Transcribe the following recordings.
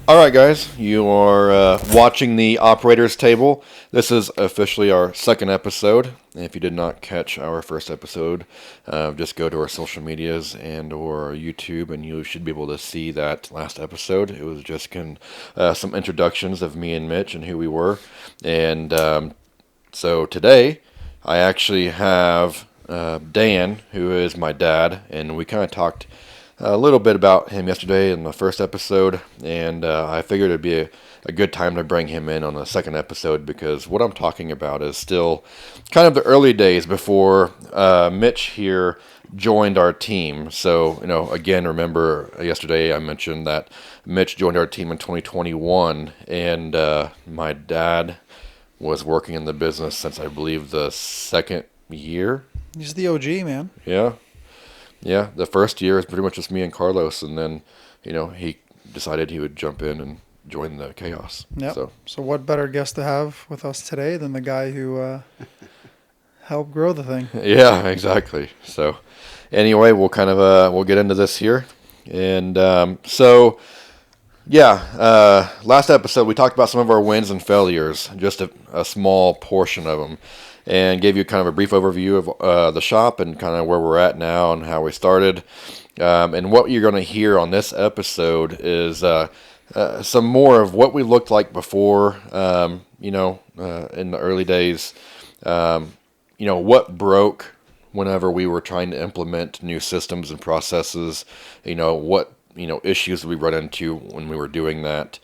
All right, guys, you are watching the operator's table. This is officially our second episode. If you did not catch our first episode, just go to our social medias and or YouTube, and you should be able to see that last episode. It was just some introductions of me and Mitch and who we were. And so today, I actually have Dan, who is my dad, and we kind of talked a little bit about him yesterday in the first episode, and I figured it'd be a good time to bring him in on the second episode because what I'm talking about is still kind of the early days before Mitch here joined our team. So, again, remember yesterday I mentioned that Mitch joined our team in 2021, and my dad was working in the business since I believe the second year. He's the OG, man. Yeah, the first year is pretty much just me and Carlos, and then, he decided he would jump in and join the chaos. Yep. So what better guest to have with us today than the guy who helped grow the thing? Yeah, exactly. So, anyway, we'll we'll get into this here, and last episode we talked about some of our wins and failures, just a small portion of them, and gave you kind of a brief overview of the shop and kind of where we're at now and how we started. And what you're going to hear on this episode is some more of what we looked like before, in the early days, what broke whenever we were trying to implement new systems and processes, what issues we run into when we were doing that.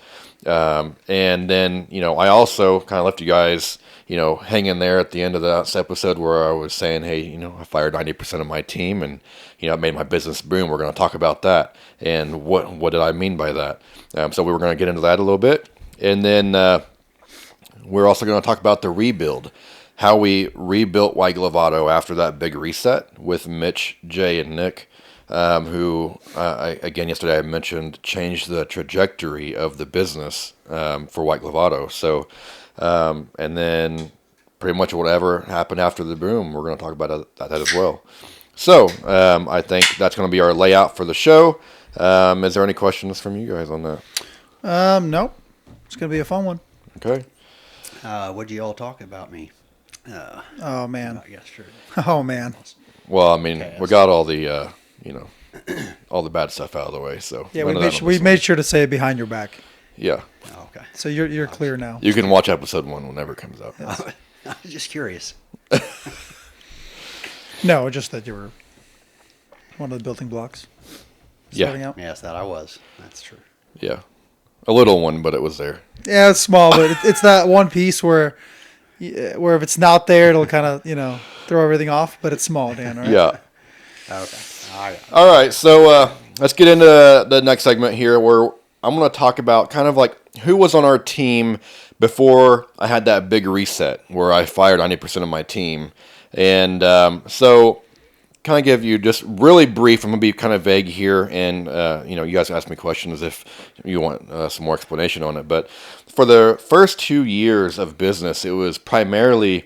And then, I also kind of left you guys, hanging there at the end of that episode where I was saying, hey, I fired 90% of my team and, it made my business boom. We're going to talk about that. And what did I mean by that? So we were going to get into that a little bit. And then we're also going to talk about the rebuild, how we rebuilt White Lovato after that big reset with Mitch, Jay, and Nick. Who, again, yesterday I mentioned changed the trajectory of the business for White Lovato. So, and then pretty much whatever happened after the boom, we're going to talk about that as well. So, I think that's going to be our layout for the show. Is there any questions from you guys on that? Nope. It's going to be a fun one. Okay. What'd you all talk about me? Oh, man. About yesterday. Oh, man. Well, I mean, we got all the... all the bad stuff out of the way. So yeah, we made sure to say it behind your back. Yeah. Oh, okay. So you're clear now. You can watch episode 1 whenever it comes out. Yes. I was just curious. No, just that you were one of the building blocks. Starting out. Yes, that I was. That's true. Yeah. A little one, but it was there. Yeah, it's small, but it's that one piece where if it's not there, it'll kind of throw everything off. But it's small, Dan. Right? Yeah. Okay. All right, so let's get into the next segment here where I'm going to talk about kind of like who was on our team before I had that big reset where I fired 90% of my team. And so kind of give you just really brief, I'm going to be kind of vague here, and you guys can ask me questions if you want some more explanation on it. But for the first 2 years of business, it was primarily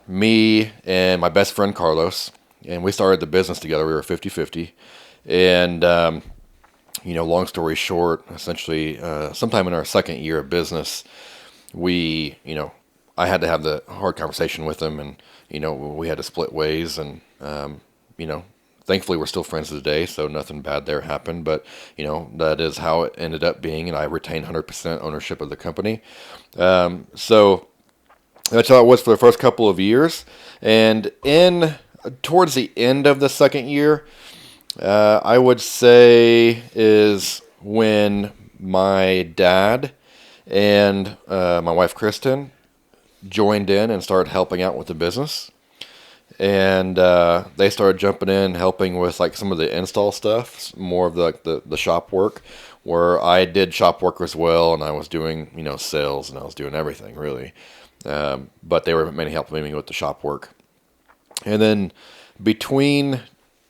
me and my best friend Carlos. And we started the business together. We were 50-50. And, long story short, essentially, sometime in our second year of business, I had to have the hard conversation with him. And, we had to split ways. And, thankfully, we're still friends today. So nothing bad there happened. But, that is how it ended up being. And I retained 100% ownership of the company. So that's how it was for the first couple of years. And towards the end of the second year, I would say is when my dad and my wife Kristen joined in and started helping out with the business. And they started jumping in, helping with like some of the install stuff, more of the shop work, where I did shop work as well, and I was doing sales and I was doing everything really. But they were mainly helping me with the shop work. And then between,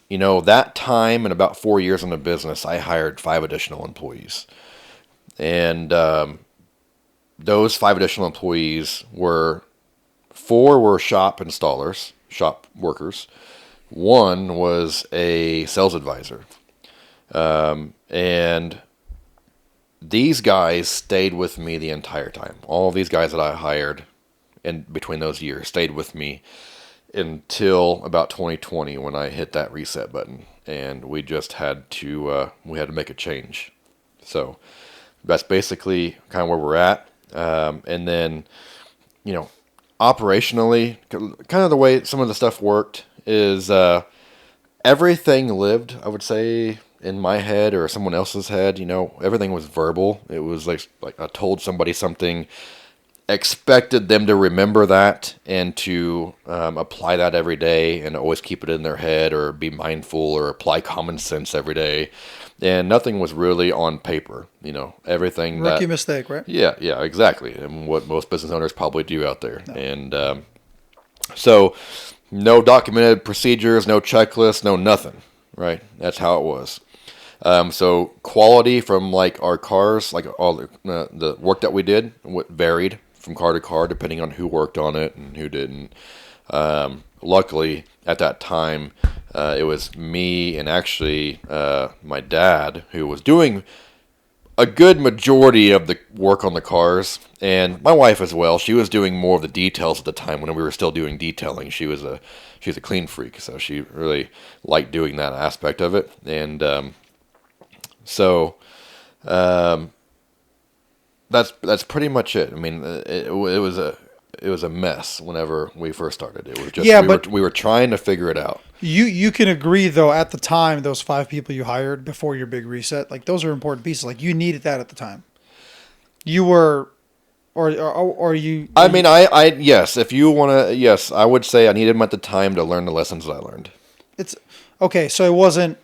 that time and about 4 years in the business, I hired 5 additional employees. And those 5 additional employees 4 were shop installers, shop workers. 1 was a sales advisor. And these guys stayed with me the entire time. All of these guys that I hired in between those years stayed with me until about 2020 when I hit that reset button, and we just had to make a change. So that's basically kind of where we're at. And then, operationally, kind of the way some of the stuff worked is everything lived, I would say, in my head or someone else's head. Everything was verbal. It was like I told somebody something, expected them to remember that and to apply that every day and always keep it in their head or be mindful or apply common sense every day. And nothing was really on paper, everything. Rookie mistake, right? Yeah, exactly. And what most business owners probably do out there. No. And so no documented procedures, no checklists, no nothing, right? That's how it was. So quality from like our cars, like all the work that we did, varied from car to car depending on who worked on it and who didn't. Luckily, at that time, it was me and actually my dad who was doing a good majority of the work on the cars, and my wife as well. She was doing more of the details at the time when we were still doing detailing. She's a clean freak, so she really liked doing that aspect of it, and that's pretty much it. I mean, it was a mess whenever we first started. It was just we were trying to figure it out. You can agree though, at the time, those 5 people you hired before your big reset, like those are important pieces. Like you needed that at the time. You were, or you. I mean, I yes. If you want to, yes, I would say I needed them at the time to learn the lessons that I learned. It's okay. So it wasn't.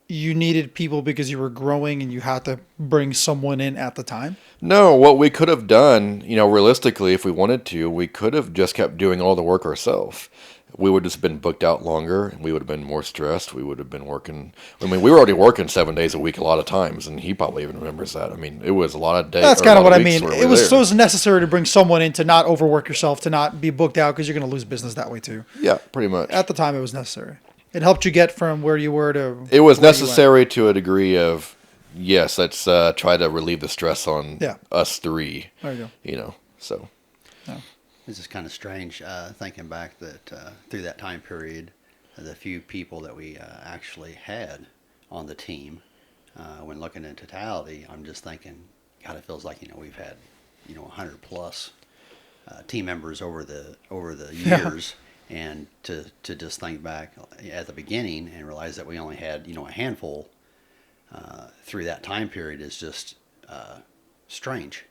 You needed people because you were growing and you had to bring someone in at the time? No, what we could have done, realistically, if we wanted to, we could have just kept doing all the work ourselves. We would have just been booked out longer, and we would have been more stressed. We would have been working. I mean, we were already working 7 days a week a lot of times, and he probably even remembers that. I mean, it was a lot of days. That's kind of what I mean. It was necessary to bring someone in to not overwork yourself, to not be booked out, because you're going to lose business that way too. Yeah, pretty much. At the time, it was necessary. It helped you get from where you were to. It was necessary to a degree of, yes, let's try to relieve the stress on us 3. There you go. So. Yeah. This is kind of strange thinking back that through that time period, the few people that we actually had on the team, when looking in totality, I'm just thinking, God, it feels like we've had 100 plus team members over the years. And to just think back at the beginning and realize that we only had, a handful through that time period is just strange.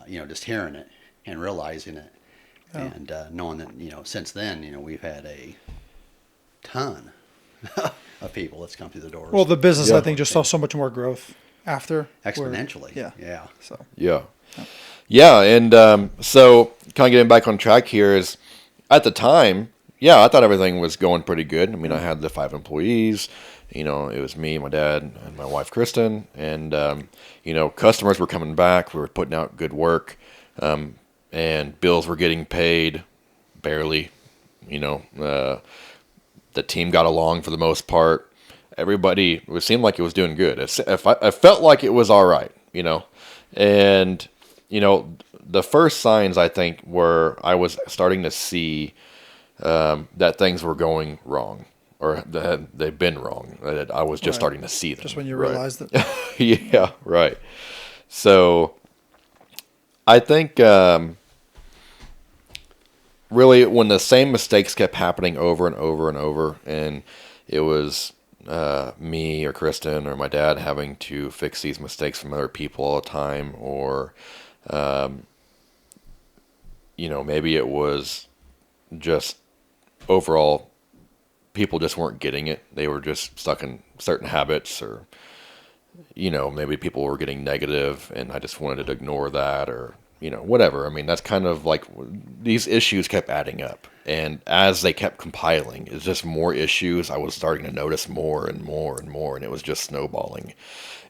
Just hearing it and realizing it and knowing that, since then, we've had a ton of people that's come through the doors. Well, the business, I think, just saw so much more growth after. Exponentially. Yeah. So. Yeah. And so kind of getting back on track here is, at the time, I thought everything was going pretty good. I mean, I had the 5 employees. It was me, my dad, and my wife, Kristen. And, customers were coming back. We were putting out good work. And bills were getting paid barely. The team got along for the most part. Everybody, it seemed like it was doing good. I felt like it was all right, And, the first signs, I think, were I was starting to see that things were going wrong, or that they've been wrong. That I was just starting to see them. Just when you realized it. Yeah, right. So I think really when the same mistakes kept happening over and over and over, and it was me or Kristen or my dad having to fix these mistakes from other people all the time, or maybe it was just overall people just weren't getting it. They were just stuck in certain habits, or, maybe people were getting negative and I just wanted to ignore that, or, whatever. I mean, that's kind of like these issues kept adding up. And as they kept compiling, it's just more issues. I was starting to notice more and more and more, and it was just snowballing.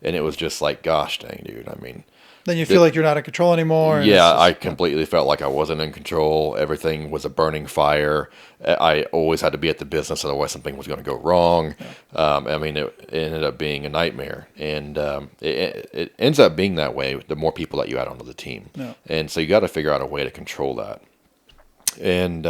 And it was just like, gosh dang, dude. I mean, Then you feel like you're not in control anymore. And Yeah, it's just, I completely felt like I wasn't in control. Everything was a burning fire. I always had to be at the business, otherwise something was going to go wrong. I mean, it ended up being a nightmare, and it ends up being that way the more people that you add onto the team. Yeah. And so you got to figure out a way to control that. And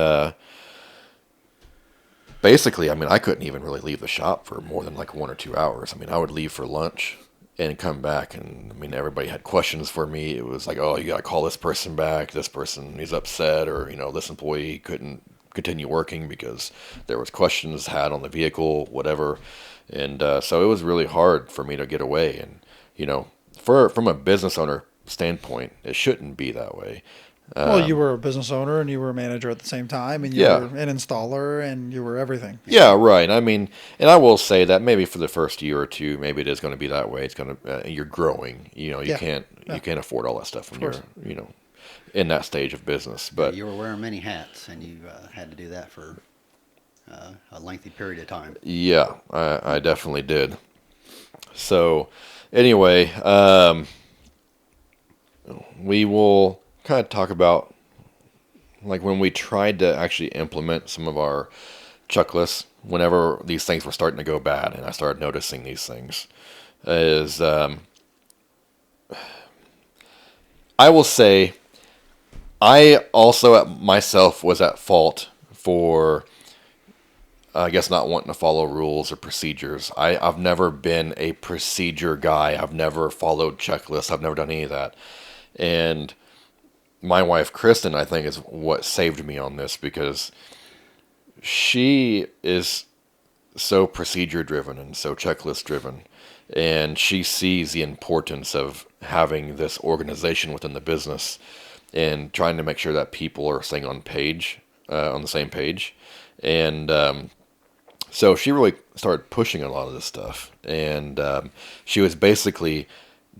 basically, I mean, I couldn't even really leave the shop for more than like 1 or 2 hours. I mean, I would leave for lunch and come back, and I mean, everybody had questions for me. It was like, oh, you got to call this person back. This person is upset, or this employee couldn't continue working because there was questions had on the vehicle, whatever. And so it was really hard for me to get away. And from a business owner standpoint, it shouldn't be that way. well, you were a business owner and you were a manager at the same time, and you Yeah. were an installer and you were everything. Yeah, right. I mean, and I will say that maybe for the first year or two, maybe it is going to be that way. It's going to you're growing. You Yeah. can't Yeah. you can't afford all that stuff when course. you're in that stage of business. But you were wearing many hats, and you had to do that for a lengthy period of time. yeah, I definitely did. So anyway, we will kind of talk about like when we tried to actually implement some of our checklists whenever these things were starting to go bad, and I started noticing these things. Is I will say I also myself was at fault for I guess not wanting to follow rules or procedures. I've never been a procedure guy. I've never followed checklists. I've never done any of that. And my wife, Kristen, I think is what saved me on this, because she is so procedure driven and so checklist driven. And she sees the importance of having this organization within the business and trying to make sure that people are staying on the same page. And so she really started pushing a lot of this stuff. And she was basically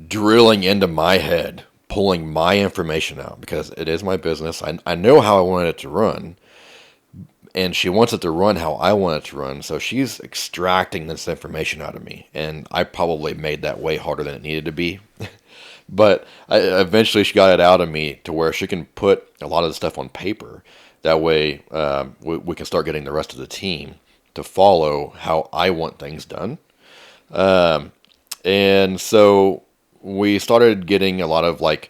drilling into my head, pulling my information out, because it is my business. I know how I wanted it to run, and she wants it to run how I want it to run. So she's extracting this information out of me, and I probably made that way harder than it needed to be. But eventually she got it out of me to where she can put a lot of the stuff on paper. That way we can start getting the rest of the team to follow how I want things done. And so we started getting a lot of like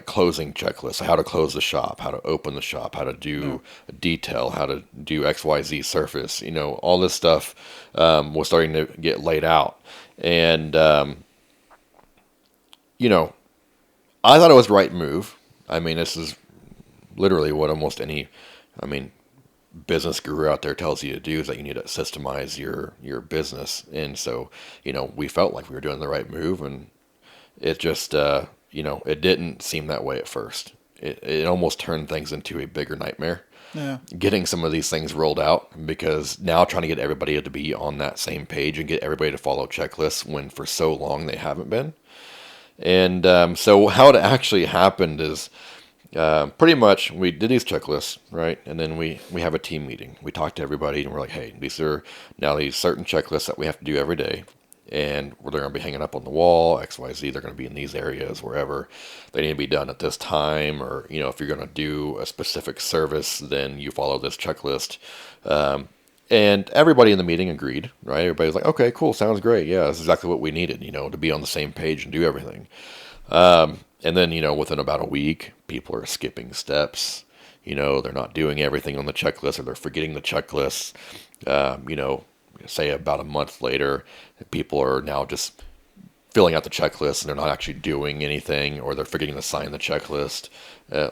closing checklists, how to close the shop, how to open the shop, how to do a detail, how to do XYZ surface, all this stuff was starting to get laid out. And, I thought it was the right move. I mean, this is literally what almost any, business guru out there tells you to do, is that you need to systemize your business. And so, we felt like we were doing the right move, and it just, it didn't seem that way at first. It almost turned things into a bigger nightmare. Yeah. Getting some of these things rolled out, because now trying to get everybody to be on that same page and get everybody to follow checklists when for so long they haven't been. And so how it actually happened is pretty much we did these checklists, right? And then we have a team meeting. We talk to everybody, and we're like, hey, these are now these certain checklists that we have to do every day. And they're going to be hanging up on the wall, XYZ. They're going to be in these areas, wherever. They need to be done at this time. Or, if you're going to do a specific service, then you follow this checklist. And everybody in the meeting agreed, right? Everybody's like, okay, cool, sounds great. Yeah, that's exactly what we needed, to be on the same page and do everything. And then, within about a week, people are skipping steps. They're not doing everything on the checklist, or they're forgetting the checklist. Say about a month later, people are now just filling out the checklist and they're not actually doing anything, or they're forgetting to sign the checklist,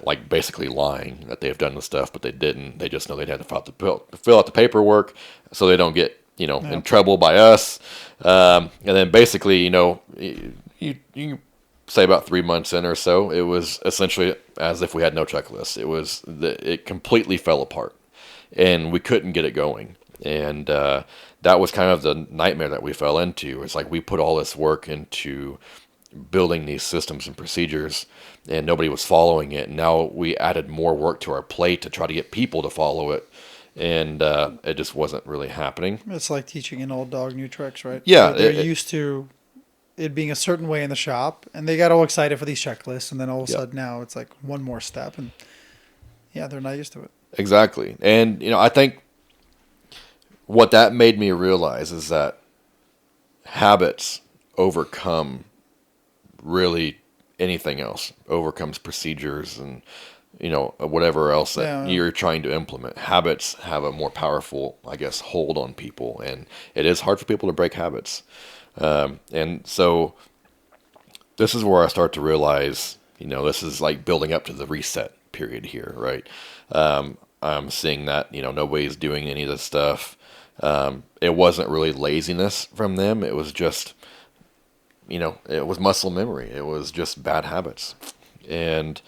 like basically lying that they've done the stuff, but they didn't. They just know they'd have to fill out the paperwork so they don't get, in trouble by us. And then basically, you say about 3 months in or so, it was essentially as if we had no checklist. It completely fell apart, and we couldn't get it going. And that was kind of the nightmare that we fell into. It's like we put all this work into building these systems and procedures, and nobody was following it. And now we added more work to our plate to try to get people to follow it, and it just wasn't really happening. It's like teaching an old dog new tricks, right? Yeah, They're used to it being a certain way in the shop, and they got all excited for these checklists, and then all of a Yep. sudden now it's like one more step, and yeah, they're not used to it. Exactly. And, I think what that made me realize is that habits overcome really anything else, overcomes procedures and, whatever else that Yeah. you're trying to implement. Habits have a more powerful, I guess, hold on people. And it is hard for people to break habits. And so this is where I start to realize, this is like building up to the reset period here, right? I'm seeing that, nobody's doing any of this stuff. It wasn't really laziness from them. It was just, it was muscle memory. It was just bad habits. And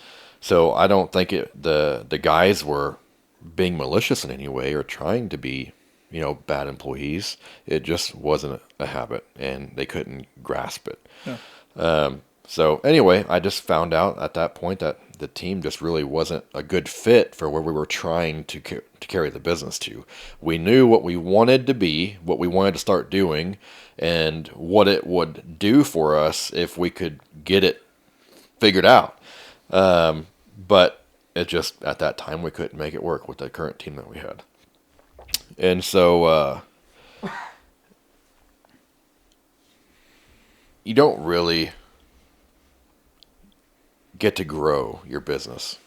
so I don't think the guys were being malicious in any way or trying to be, bad employees. It just wasn't a habit and they couldn't grasp it. Yeah. So anyway, I just found out at that point that the team just really wasn't a good fit for where we were trying to carry the business to. We knew what we wanted to be, what we wanted to start doing, and what it would do for us if we could get it figured out. But it just, at that time, we couldn't make it work with the current team that we had. And so you don't really get to grow your business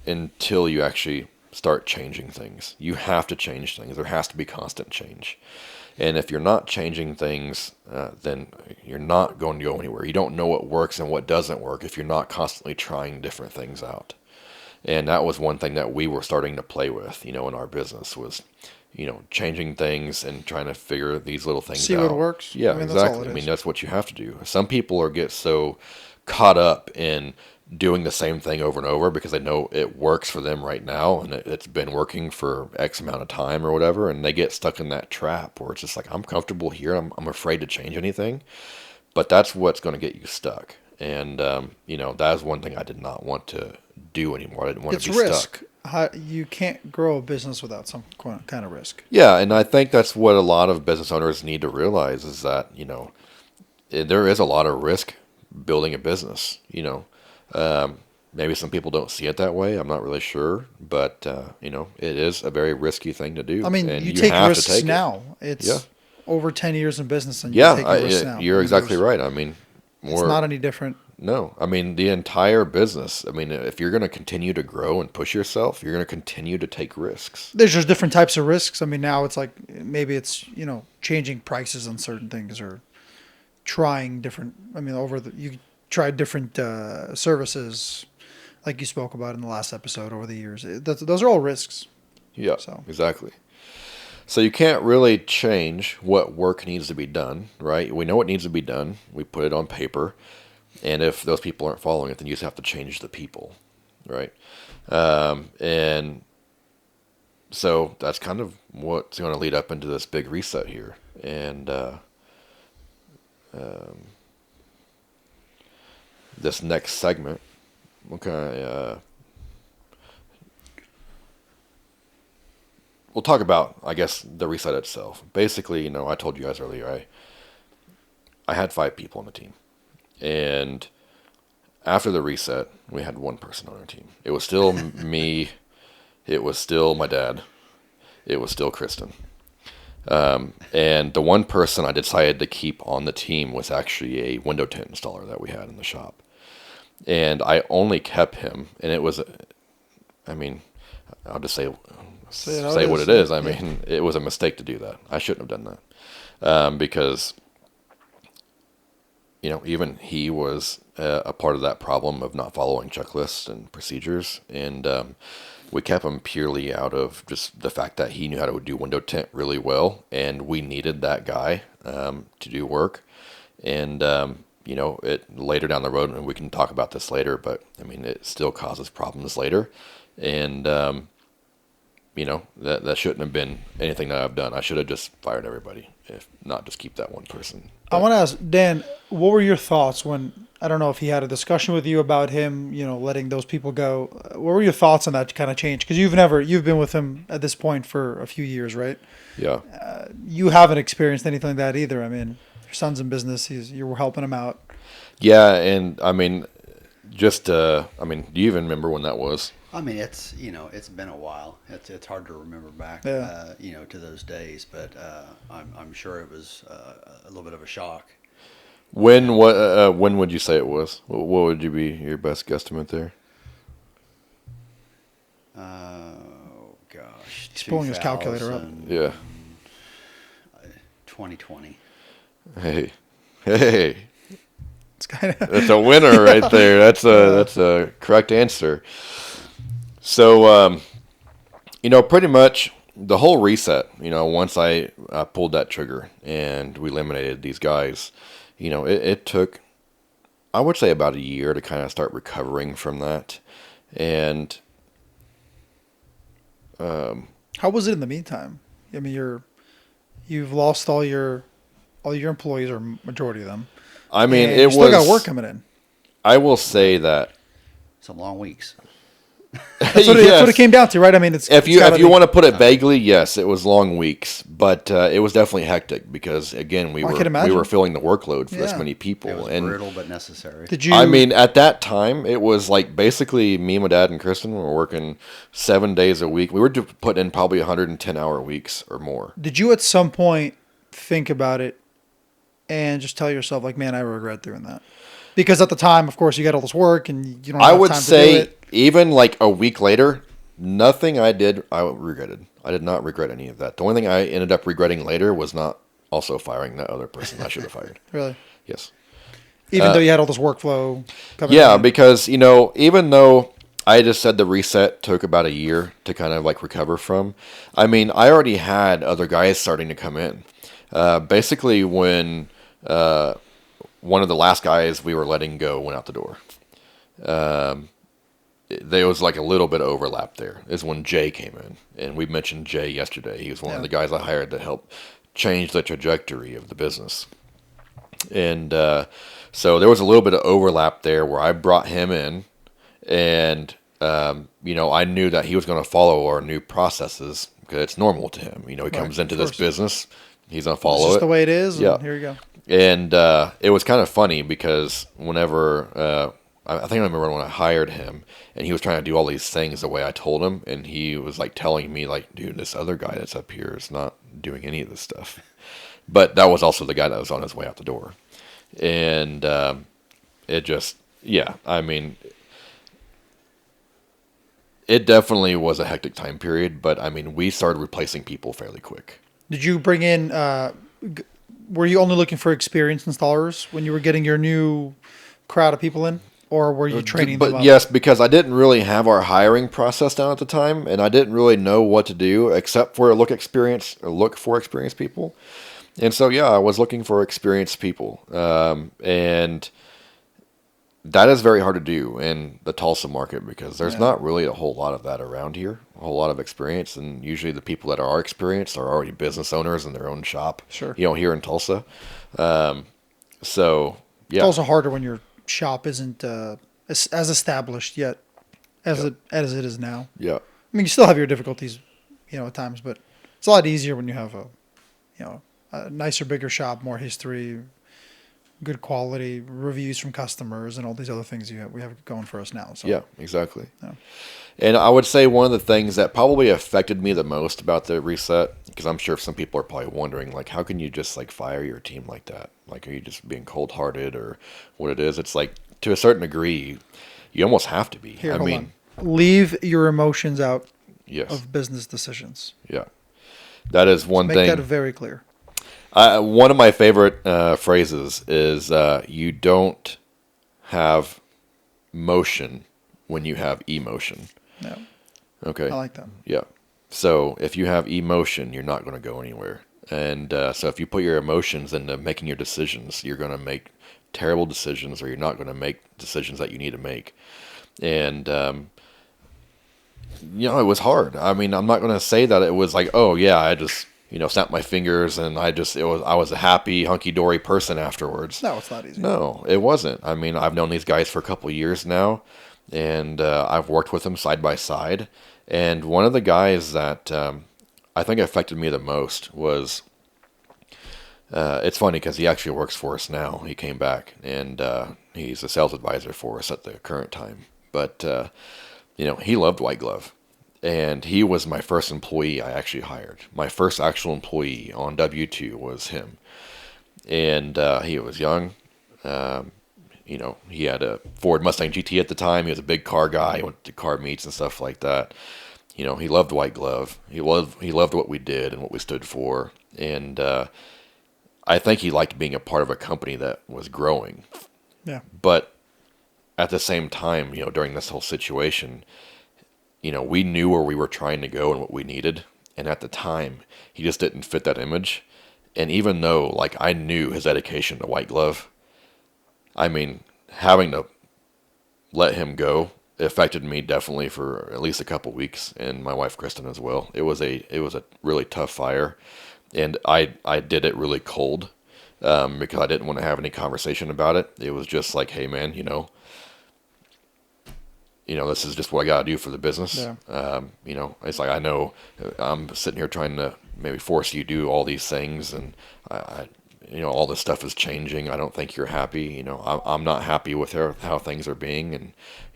until you actually start changing things. You have to change things. There has to be constant change. And if you're not changing things, then you're not going to go anywhere. You don't know what works and what doesn't work if you're not constantly trying different things out. And that was one thing that we were starting to play with, in our business was, changing things and trying to figure these little things out. See what works. Yeah, I mean, that's all exactly. it I mean, is. that's what you have to do. Some people get so caught up in doing the same thing over and over because they know it works for them right now and it's been working for X amount of time or whatever, and they get stuck in that trap where it's just like, I'm comfortable here. I'm afraid to change anything. But that's what's going to get you stuck. And, that is one thing I did not want to do anymore. I didn't want It's to be risk. stuck. You can't grow a business without some kind of risk. Yeah, and I think that's what a lot of business owners need to realize is that, there is a lot of risk building a business, maybe some people don't see it that way. I'm not really sure, but, it is a very risky thing to do. I mean, and you take have to risks take it. now. It's Yeah. over 10 years in business and Yeah, you're taking risks now. you're I mean, exactly there's- right. I mean, It's not any different. No, I mean, the entire business. I mean, if you're going to continue to grow and push yourself, you're going to continue to take risks. There's just different types of risks. I mean, now it's like maybe it's, changing prices on certain things or trying different. I mean, you tried different services like you spoke about in the last episode over the years. Those are all risks. Yeah, So. exactly. So you can't really change what work needs to be done, right? We know what needs to be done. We put it on paper. And if those people aren't following it, then you just have to change the people, right? And so that's kind of what's going to lead up into this big reset here. And this next segment, we'll talk about, I guess, the reset itself. Basically, I told you guys earlier, I had 5 people on the team. And after the reset, we had 1 person on our team. It was still me. It was still my dad. It was still Kristen. And the 1 person I decided to keep on the team was actually a window tint installer that we had in the shop. And I only kept him, and it was, I mean, I'll just say what it is. I mean, it was a mistake to do that. I shouldn't have done that. Because even he was a part of that problem of not following checklists and procedures. And we kept him purely out of just the fact that he knew how to do window tint really well. And we needed that guy to do work. And, it later down the road, and we can talk about this later, but I mean, it still causes problems later. And, that shouldn't have been anything that I've done. I should have just fired everybody, if not just keep that 1 person. I want to ask Dan, what were your thoughts when, I don't know if he had a discussion with you about him, letting those people go. What were your thoughts on that kind of change? Because you've been with him at this point for a few years, right? Yeah. You haven't experienced anything like that either. I mean, your son's in business. You were helping him out. Yeah, and I mean, do you even remember when that was? I mean, it's been a while. It's hard to remember back, Yeah. to those days. But I'm sure it was a little bit of a shock. When would you say it was? What would you be your best guesstimate there? Oh gosh, He's pulling his calculator up. Yeah. 2020. Hey, It's kind of that's a winner right there. That's a correct answer. So, pretty much the whole reset. Once I pulled that trigger and we eliminated these guys, it took, I would say, about a year to kind of start recovering from that. And how was it in the meantime? I mean, you've lost all your employees, or majority of them. I mean, and you still got work coming in. I will say that. Some long weeks. That's what it came down to, right? I mean, if you want to put it vaguely, yes, it was long weeks, but it was definitely hectic because again we were filling the workload for this many people. It was brutal but necessary. I mean, at that time, it was like basically me, my dad, and Kristen were working 7 days a week. We were putting in probably 110-hour weeks or more. Did you at some point think about it and just tell yourself, like, man, I regret doing that? Because at the time, of course, you got all this work and you don't have time to do it. Even like a week later, nothing I did I regretted. I did not regret any of that. The only thing I ended up regretting later was not also firing that other person I should have fired. Really? Yes. Even though you had all this workflow coming in? Because, even though I just said the reset took about a year to kind of like recover from, I mean, I already had other guys starting to come in. Basically, when one of the last guys we were letting go went out the door. There was like a little bit of overlap there. Is when Jay came in, and we mentioned Jay yesterday. He was one of the guys I hired to help change the trajectory of the business. And so there was a little bit of overlap there where I brought him in, and I knew that he was going to follow our new processes because it's normal to him. He comes into this business, he's going to follow it. It's just the way it is. And here you go. And it was kind of funny because whenever I think I remember when I hired him, and he was trying to do all these things the way I told him, and he was like telling me, like, dude, this other guy that's up here is not doing any of this stuff. But that was also the guy that was on his way out the door. And it just, I mean, it definitely was a hectic time period, but I mean, we started replacing people fairly quick. Did you bring in, were you only looking for experienced installers when you were getting your new crowd of people in? Or were you training them up? Yes, because I didn't really have our hiring process down at the time, and I didn't really know what to do except for look for experienced people. And so, I was looking for experienced people. And that is very hard to do in the Tulsa market because there's not really a whole lot of that around here, a whole lot of experience. And usually the people that are experienced are already business owners in their own shop. Sure. Here in Tulsa. It's also harder when your shop isn't as established yet as it is now. Yeah. I mean, you still have your difficulties, at times, but it's a lot easier when you have a nicer, bigger shop, more history, good quality, reviews from customers, and all these other things we have going for us now. So. Yeah, exactly. Yeah. And I would say one of the things that probably affected me the most about the reset, because I'm sure some people are probably wondering, like, how can you just like fire your team like that? Like, are you just being cold-hearted or what it is? It's like, to a certain degree, you almost have to be. Hold on. Leave your emotions out yes. of business decisions. Yeah. That is one thing. Make that very clear. One of my favorite phrases is you don't have motion when you have emotion. Yeah. Okay. I like that. Yeah. So if you have emotion, you're not going to go anywhere. And so if you put your emotions into making your decisions, you're going to make terrible decisions, or you're not going to make decisions that you need to make. And it was hard. I mean, I'm not going to say that it was like, oh yeah, I just snapped my fingers and I was a happy hunky-dory person afterwards. No, it's not easy. No, it wasn't. I mean, I've known these guys for a couple of years now, and I've worked with them side by side. And one of the guys that I think affected me the most was It's funny because he actually works for us now. He came back, and he's a sales advisor for us at the current time. But he loved White Glove, and he was my first employee I actually hired. My first actual employee on W-2 was him, and he was young. He had a Ford Mustang GT at the time. He was a big car guy. He went to car meets and stuff like that. He loved White Glove. He loved what we did and what we stood for, and I think he liked being a part of a company that was growing. Yeah. But at the same time, during this whole situation, we knew where we were trying to go and what we needed. And at the time, he just didn't fit that image. And even though, like, I knew his dedication to White Glove, I mean, having to let him go affected me definitely for at least a couple weeks, and my wife Kristen as well. It was a really tough fire. And I did it really cold because I didn't want to have any conversation about it. It was just like, hey, man, this is just what I got to do for the business. Yeah. It's like I know I'm sitting here trying to maybe force you to do all these things, and all this stuff is changing. I don't think you're happy. I'm not happy with how things are being, and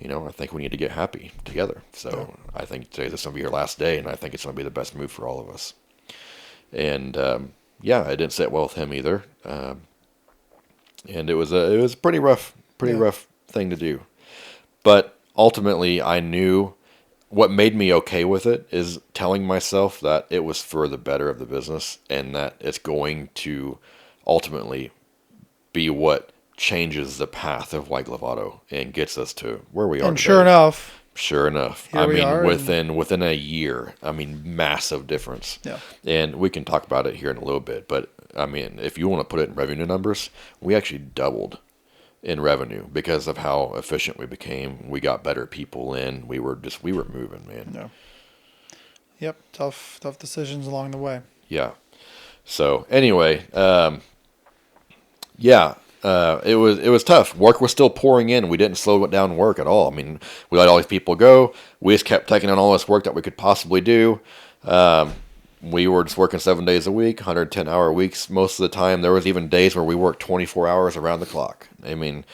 I think we need to get happy together. So yeah. I think today's going to be your last day, and I think it's going to be the best move for all of us. And it didn't sit well with him either. And it was a pretty rough thing to do. But ultimately, I knew what made me okay with it is telling myself that it was for the better of the business, and that it's going to ultimately be what changes the path of White Glove Auto and gets us to where we are. And today. Sure enough, I mean, within a year, I mean, massive difference. Yeah. And we can talk about it here in a little bit, but I mean, if you want to put it in revenue numbers, we actually doubled in revenue because of how efficient we became. We got better people in. We were moving, man. Yeah. Yep. Tough decisions along the way. Yeah. So anyway, it was tough. Work was still pouring in. We didn't slow down work at all. I mean, we let all these people go. We just kept taking on all this work that we could possibly do. We were just working 7 days a week, 110-hour weeks most of the time. There was even days where we worked 24 hours around the clock. I mean,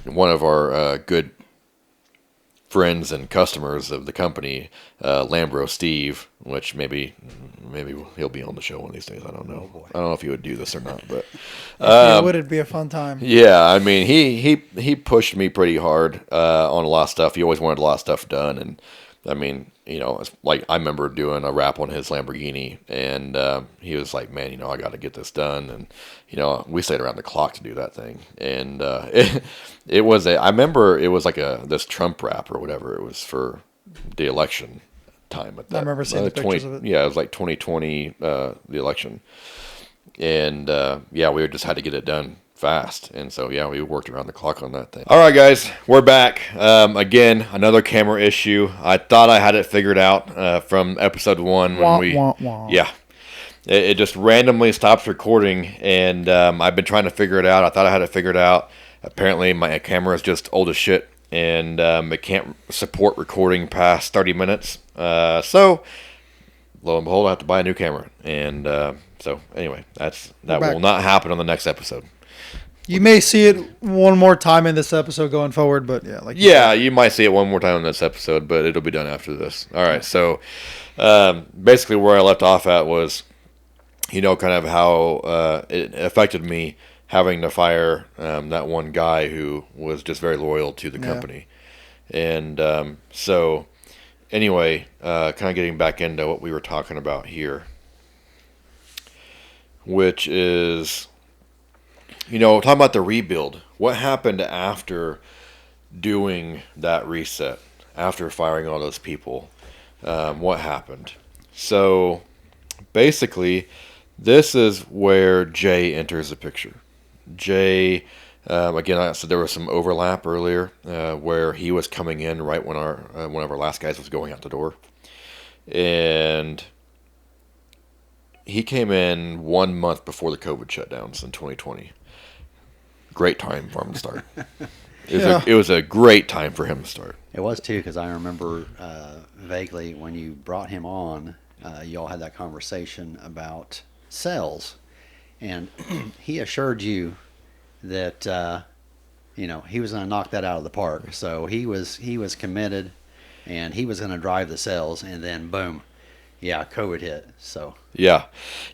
one of our good friends and customers of the company, Lambro Steve, which maybe he'll be on the show one of these days. I don't know. I don't know if he would do this or not, but would it be a fun time? Yeah, I mean, he pushed me pretty hard on a lot of stuff. He always wanted a lot of stuff done, and I mean, it's like I remember doing a wrap on his Lamborghini, and he was like, "Man, I got to get this done," and we stayed around the clock to do that thing, and it was I remember it was like this Trump wrap or whatever. It was for the election time at that. I remember seeing the pictures of it. Yeah, it was like 2020, the election, and we just had to get it done fast, and so we worked around the clock on that thing. All right, guys, we're back again. Another camera issue. I thought I had it figured out from episode 1 when it just randomly stops recording, and I've been trying to figure it out. I thought I had it figured out. Apparently my camera is just old as shit, and it can't support recording past 30 minutes, so lo and behold, I have to buy a new camera. And so anyway, that will not happen on the next episode. You may see it one more time in this episode going forward, but you might see it one more time in this episode, but it'll be done after this. All right, so basically where I left off at was, kind of how it affected me having to fire that one guy who was just very loyal to the company. And so anyway, kind of getting back into what we were talking about here, which is, talking about the rebuild. What happened after doing that reset, after firing all those people? What happened? So basically, this is where Jay enters the picture. Jay, again, I said there was some overlap earlier where he was coming in right when one of our last guys was going out the door. And he came in 1 month before the COVID shutdowns in 2020. Great time for him to start. It was a great time for him to start. It was too, because I remember vaguely when you brought him on, you all had that conversation about sales, and he assured you that he was going to knock that out of the park. So he was committed, and he was going to drive the sales. And then boom, yeah, COVID hit. So Yeah.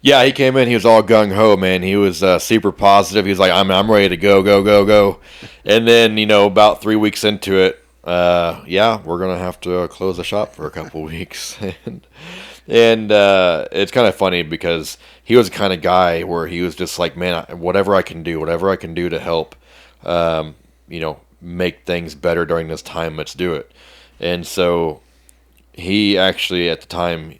He came in. He was all gung ho, man. He was super positive. He was like, I'm ready to go, go, go, go. And then, about 3 weeks into it, we're gonna have to close the shop for a couple weeks. And it's kind of funny because he was the kind of guy where he was just like, man, whatever I can do to help, make things better during this time, let's do it. And so he actually, at the time,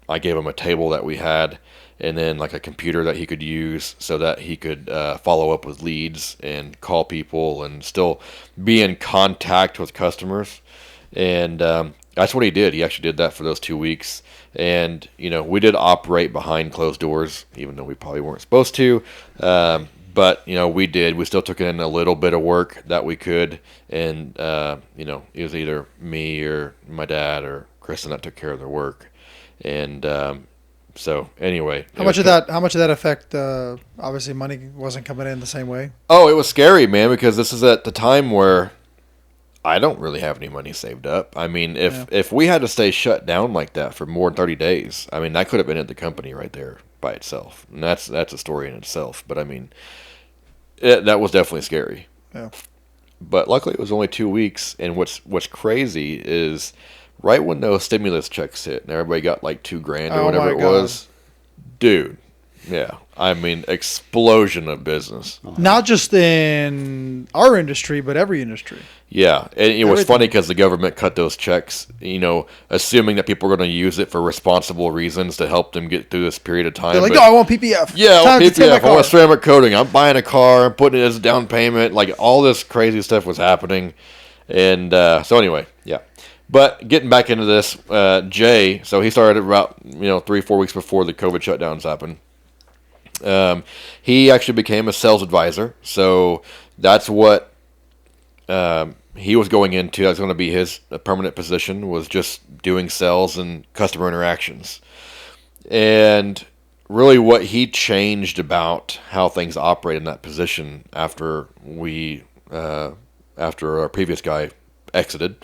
I gave him a table that we had, and then like a computer that he could use so that he could follow up with leads and call people and still be in contact with customers. And that's what he did. He actually did that for those 2 weeks. And, we did operate behind closed doors, even though we probably weren't supposed to. But, we did. We still took in a little bit of work that we could. And, it was either me or my dad or Kristen that took care of the work. And so anyway. How much of that affect, obviously money wasn't coming in the same way? Oh, it was scary, man, because this is at the time where I don't really have any money saved up. I mean, if we had to stay shut down like that for more than 30 days, I mean, that could have been at the company right there by itself. And that's a story in itself. But I mean, that was definitely scary. Yeah. But luckily it was only 2 weeks. And what's crazy is right when those stimulus checks hit and everybody got like $2,000 or whatever it was, dude. Yeah, I mean, explosion of business. Not just in our industry, but every industry. Yeah, and it was funny because the government cut those checks, assuming that people are going to use it for responsible reasons to help them get through this period of time. They're like, no, I want PPF. Yeah, I want PPF. I want ceramic coating. I'm buying a car. I'm putting it as a down payment. Like, all this crazy stuff was happening. And so anyway, yeah. But getting back into this, Jay, so he started about 3-4 weeks before the COVID shutdowns happened. He actually became a sales advisor, so that's what he was going into. That's going to be his permanent position, was just doing sales and customer interactions. And really what he changed about how things operate in that position after our previous guy exited,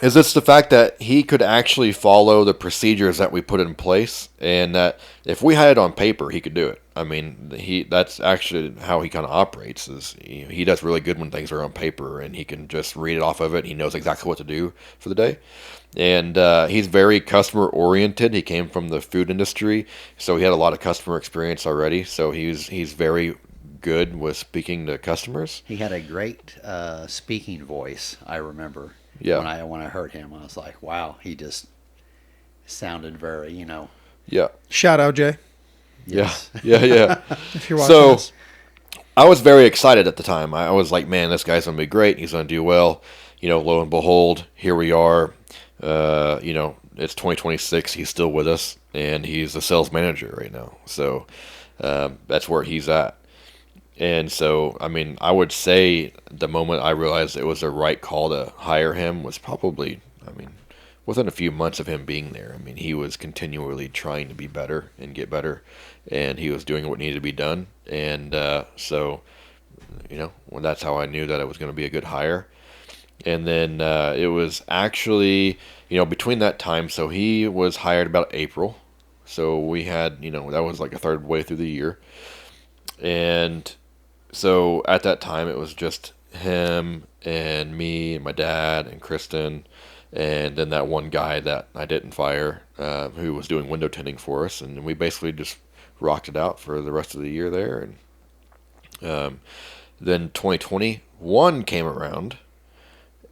is it's the fact that he could actually follow the procedures that we put in place, and that if we had it on paper, he could do it. I mean, that's actually how he kind of operates. Is he does really good when things are on paper, and he can just read it off of it. He knows exactly what to do for the day, and he's very customer oriented. He came from the food industry, so he had a lot of customer experience already. So he's very good with speaking to customers. He had a great speaking voice, I remember. Yeah. When I heard him, I was like, wow, he just sounded very, Yeah. Shout out, Jay. Yes. Yeah. If you're watching this. I was very excited at the time. I was like, man, this guy's going to be great. He's going to do well. Lo and behold, here we are. It's 2026. He's still with us, and he's a sales manager right now. So that's where he's at. And so, I mean, I would say the moment I realized it was the right call to hire him was probably, within a few months of him being there. I mean, he was continually trying to be better and get better, and he was doing what needed to be done. And so, well, that's how I knew that it was going to be a good hire. And then it was actually, between that time, so he was hired about April. So we had, that was like a third way through the year. And so at that time, it was just him and me and my dad and Kristen, and then that one guy that I didn't fire, who was doing window tinting for us. And we basically just rocked it out for the rest of the year there. And then 2021 came around,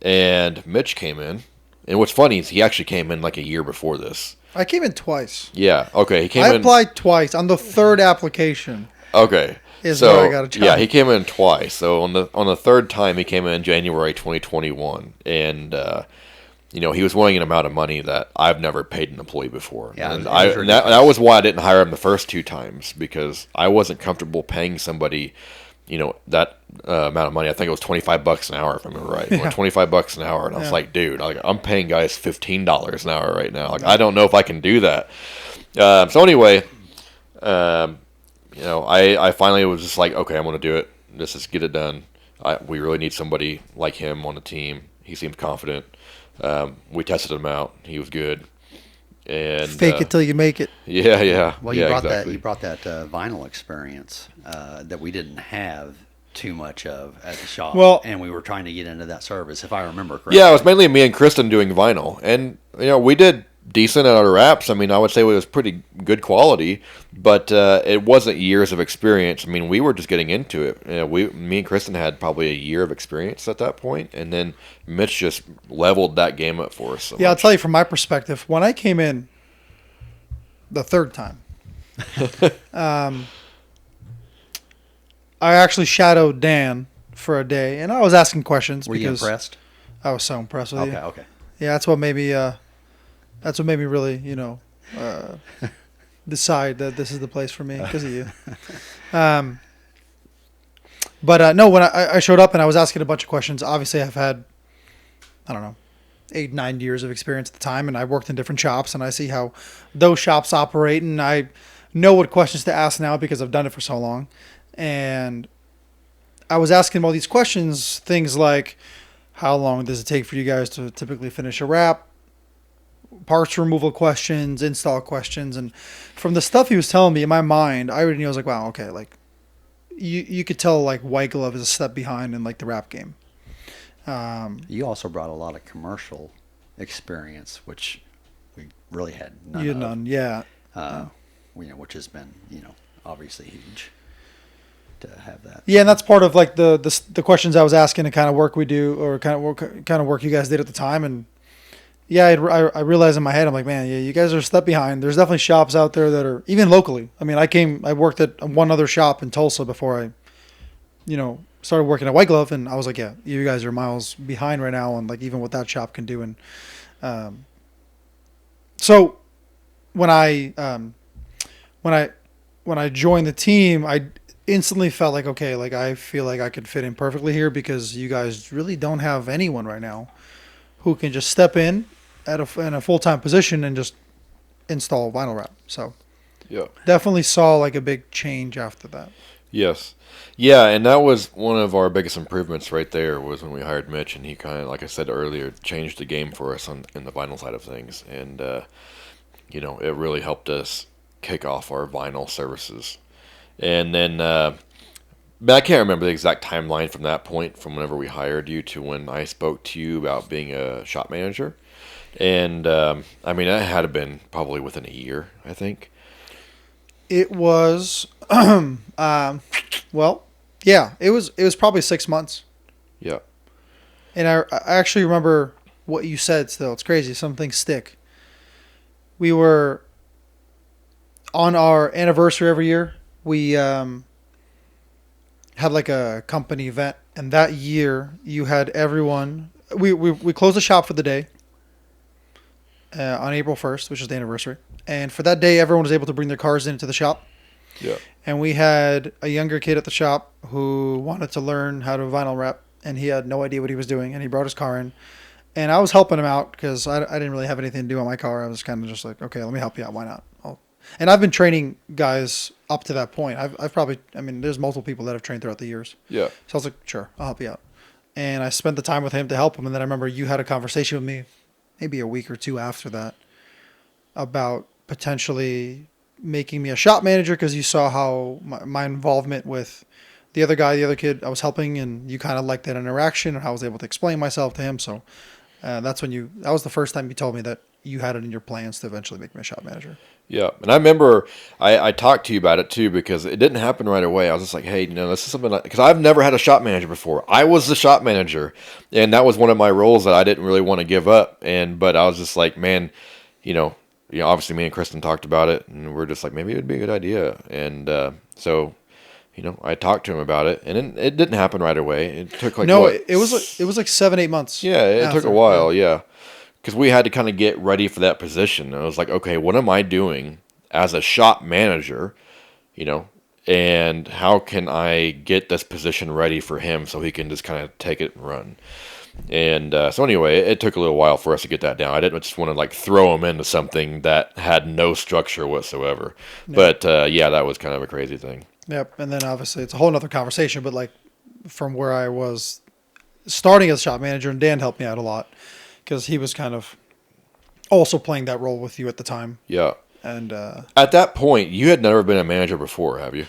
and Mitch came in. And what's funny is he actually came in like a year before this. I came in twice. Yeah, okay. I applied twice. On the third application. Okay. Where I got a job. Yeah, he came in twice. So on the third time, he came in January 2021, and he was wanting an amount of money that I've never paid an employee before. Yeah, and that was why I didn't hire him the first two times, because I wasn't comfortable paying somebody, that amount of money. I think it was $25 an hour, if I remember right. Yeah. $25 an hour, and I was like, dude, I'm paying guys $15 an hour right now. Like, I don't know if I can do that. So anyway, um, I finally was just like, okay, I'm going to do it. Let's just get it done. We really need somebody like him on the team. He seemed confident. We tested him out. He was good. And Fake it till you make it. yeah. Well, yeah, you brought exactly. that vinyl experience that we didn't have too much of at the shop, Well- and we were trying to get into that service, if I remember correctly. Yeah, it was mainly me and Kristen doing vinyl, and we did decent at our wraps. I mean, I would say it was pretty good quality, but it wasn't years of experience. I mean, we were just getting into it. Me and Kristen had probably a year of experience at that point, and then Mitch just leveled that game up for us. So Yeah, I'll much. tell you from my perspective, when I came in the third time, I actually shadowed Dan for a day, and I was asking questions Were you because impressed? I was so impressed with you. Okay. Yeah, that's what made me. That's what made me really, decide that this is the place for me because of you. But no, when I showed up and I was asking a bunch of questions, obviously I've had, I don't know, 8, 9 years of experience at the time, and I worked in different shops, and I see how those shops operate, and I know what questions to ask now because I've done it for so long. And I was asking him all these questions, things like, how long does it take for you guys to typically finish a wrap? Parts removal questions, install questions, and from the stuff he was telling me in my mind, I already knew. I was like, wow, okay, like you could tell like White Glove is a step behind in like the wrap game. You also brought a lot of commercial experience, which we really had none You had of. none, yeah. Which has been, obviously huge to have that. Yeah, and that's part of like the questions I was asking, the kind of work we do, or kind of work you guys did at the time, and yeah, I realized in my head, I'm like, man, yeah, you guys are a step behind. There's definitely shops out there that are even locally. I mean, I worked at one other shop in Tulsa before I, started working at White Glove, and I was like, yeah, you guys are miles behind right now, and like even what that shop can do, and so when I joined the team, I instantly felt like, okay, like I feel like I could fit in perfectly here because you guys really don't have anyone right now who can just step in in a full-time position and just install vinyl wrap. So Yeah. definitely saw like a big change after that. Yes. Yeah, and that was one of our biggest improvements right there was when we hired Mitch, and he kind of, like I said earlier, changed the game for us in the vinyl side of things. And, it really helped us kick off our vinyl services. And then, but I can't remember the exact timeline from that point, from whenever we hired you to when I spoke to you about being a shop manager. And, I mean, that had been probably within a year, I think. It was, well, yeah, it was probably 6 months. Yeah. And I actually remember what you said still. It's crazy. Some things stick. We were on our anniversary every year. We had like a company event, and that year you had everyone. We closed the shop for the day on April 1st, which is the anniversary. And for that day, everyone was able to bring their cars into the shop. Yeah. And we had a younger kid at the shop who wanted to learn how to vinyl wrap, and he had no idea what he was doing, and he brought his car in. And I was helping him out because I didn't really have anything to do on my car. I was kind of just like, okay, let me help you out. Why not? And I've been training guys up to that point. I've probably, I mean, there's multiple people that I've trained throughout the years. Yeah. So I was like, sure, I'll help you out. And I spent the time with him to help him. And then I remember you had a conversation with me maybe a week or two after that about potentially making me a shop manager because you saw how my involvement with the other guy, the other kid I was helping, and you kind of liked that interaction and how I was able to explain myself to him. So that was the first time you told me that you had it in your plans to eventually make me a shop manager. Yeah, and I remember I talked to you about it too because it didn't happen right away. I was just like, hey, this is something because I've never had a shop manager before. I was the shop manager, and that was one of my roles that I didn't really want to give up. But I was just like, man, obviously me and Kristen talked about it, and we're just like, maybe it would be a good idea. And so, I talked to him about it, and it didn't happen right away. It took like it was like 7-8 months. Yeah, it took a while. Yeah. Because we had to kind of get ready for that position. I was like, okay, what am I doing as a shop manager, and how can I get this position ready for him so he can just kind of take it and run? And so anyway, it took a little while for us to get that down. I didn't just want to like throw them into something that had no structure whatsoever. Yeah. But yeah, that was kind of a crazy thing. Yep. And then obviously it's a whole nother conversation, but like from where I was starting as shop manager, and Dan helped me out a lot because he was kind of also playing that role with you at the time. Yeah. And At that point, you had never been a manager before, have you?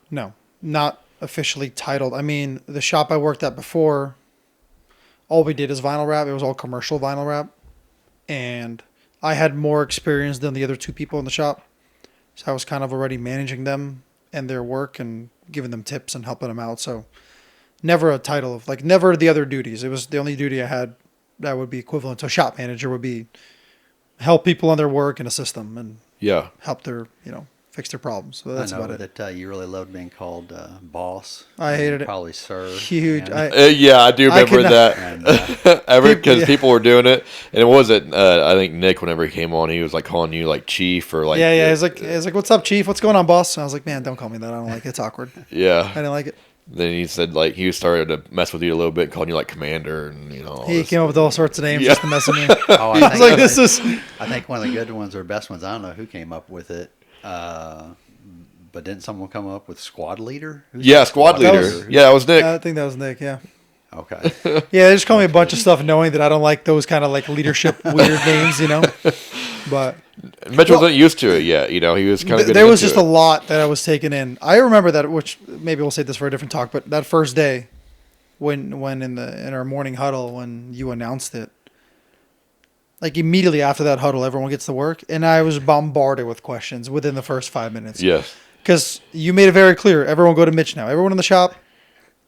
no, not officially titled. I mean, the shop I worked at before, all we did is vinyl wrap. It was all commercial vinyl wrap. And I had more experience than the other two people in the shop. So I was kind of already managing them and their work and giving them tips and helping them out. So never a title of, like, never the other duties. It was the only duty I had that would be equivalent to a shop manager would be help people on their work and assist them and Yeah. help their, fix their problems. So that's I know about it. that you really loved being called boss. I hated it. Probably sir. Huge. And, Yeah, I do I remember could not- that. and, Because Yeah. people were doing it, and it wasn't. I think Nick, whenever he came on, he was like calling you like chief or like. Yeah. He's like, what's up, chief? What's going on, boss? And I was like, man, don't call me that. I don't like it. It's awkward. I Yeah. didn't like it. Then he said like he started to mess with you a little bit, calling you like commander, and all He this. came up with all sorts of names Yeah. just to mess with me. oh, I was like, this is. I think one of the good ones or best ones. I don't know who came up with it. But didn't someone come up with squad leader? Who's Yeah, the squad leader. was- Yeah, that was Nick. I think that was Nick. Yeah. Okay. Yeah. They just call me a bunch of stuff, knowing that I don't like those kind of like leadership weird names, But Mitch wasn't used to it yet. He was kind of. there was just a lot that I was taking in. I remember that, which maybe we'll save this for a different talk. But that first day, when in our morning huddle, when you announced it, like immediately after that huddle, everyone gets to work, and I was bombarded with questions within the first 5 minutes. Yes. Because you made it very clear, everyone go to Mitch now. Everyone in the shop,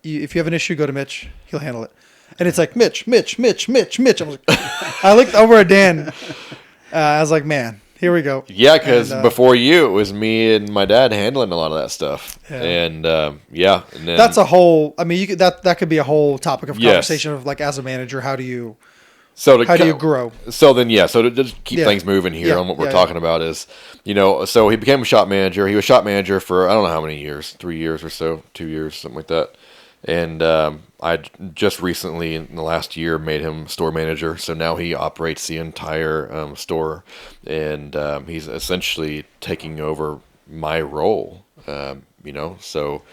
if you have an issue, go to Mitch. He'll handle it. And it's like, Mitch. I was like, I looked over at Dan. I was like, man, here we go. Yeah, because And, before you, it was me and my dad handling a lot of that stuff. Yeah. And yeah, and then, That's a whole. I mean, that could be a whole topic of Yes. conversation of like as a manager, how do you so how do you grow? So then, yeah. So to just keep Yeah. things moving here Yeah, on what we're yeah, talking about is, so he became a shop manager. He was shop manager for I don't know how many years, 3 years or so, 2 years, something like that. And I just recently, in the last year, made him store manager. So now he operates the entire store, and he's essentially taking over my role. So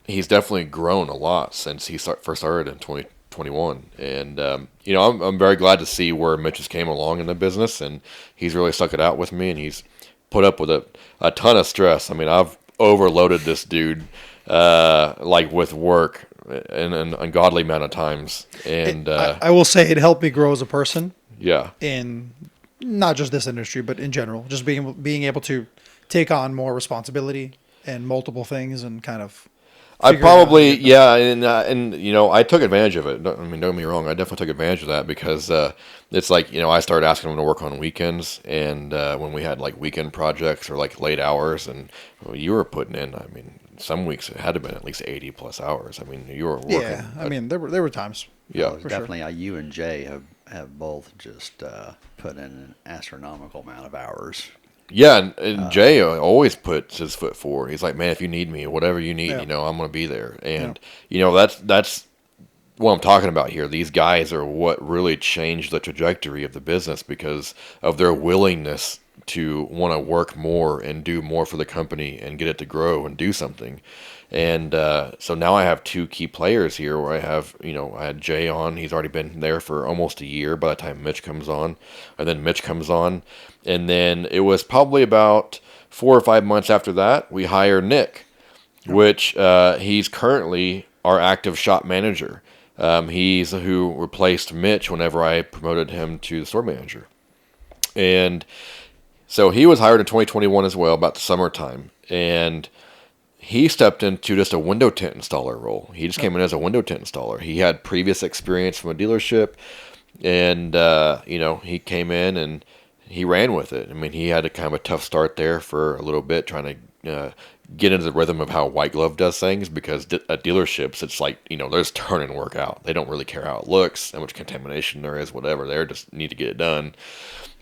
he's definitely grown a lot since he first started in 2021. And I'm very glad to see where Mitch has came along in the business, and he's really stuck it out with me, and he's put up with a ton of stress. I mean, I've overloaded this dude. Like with work in an ungodly amount of times. And I will say it helped me grow as a person yeah, in not just this industry, but in general, just being able to take on more responsibility and multiple things and kind of. I figure it out. probably, yeah, and I took advantage of it. Don't get me wrong, I definitely took advantage of that because it's like, I started asking him to work on weekends, and when we had like weekend projects or like late hours, and you were putting in, I mean, some weeks it had to have been at least 80 plus hours. I mean, you were working. Yeah, I mean there were times. Yeah. for Definitely, you and Jay have both just put in an astronomical amount of hours. Yeah, and Jay always puts his foot forward. He's like, man, if you need me, whatever you need, Yeah. I'm going to be there. And, that's what I'm talking about here. These guys are what really changed the trajectory of the business because of their willingness to want to work more and do more for the company and get it to grow and do something. And so now I have two key players here where I have, I had Jay on. He's already been there for almost a year by the time Mitch comes on. And then Mitch comes on. And then it was probably about 4 or 5 months after that, we hired Nick, which he's currently our active shop manager. He's who replaced Mitch whenever I promoted him to the store manager. And so he was hired in 2021 as well, about the summertime. And he stepped into just a window tint installer role. He just came in as a window tint installer. He had previous experience from a dealership. And, he came in and he ran with it. I mean, he had a kind of a tough start there for a little bit, trying to get into the rhythm of how White Glove does things, because at dealerships, it's like, there's turn and work out. They don't really care how it looks, how much contamination there is, whatever. They just need to get it done.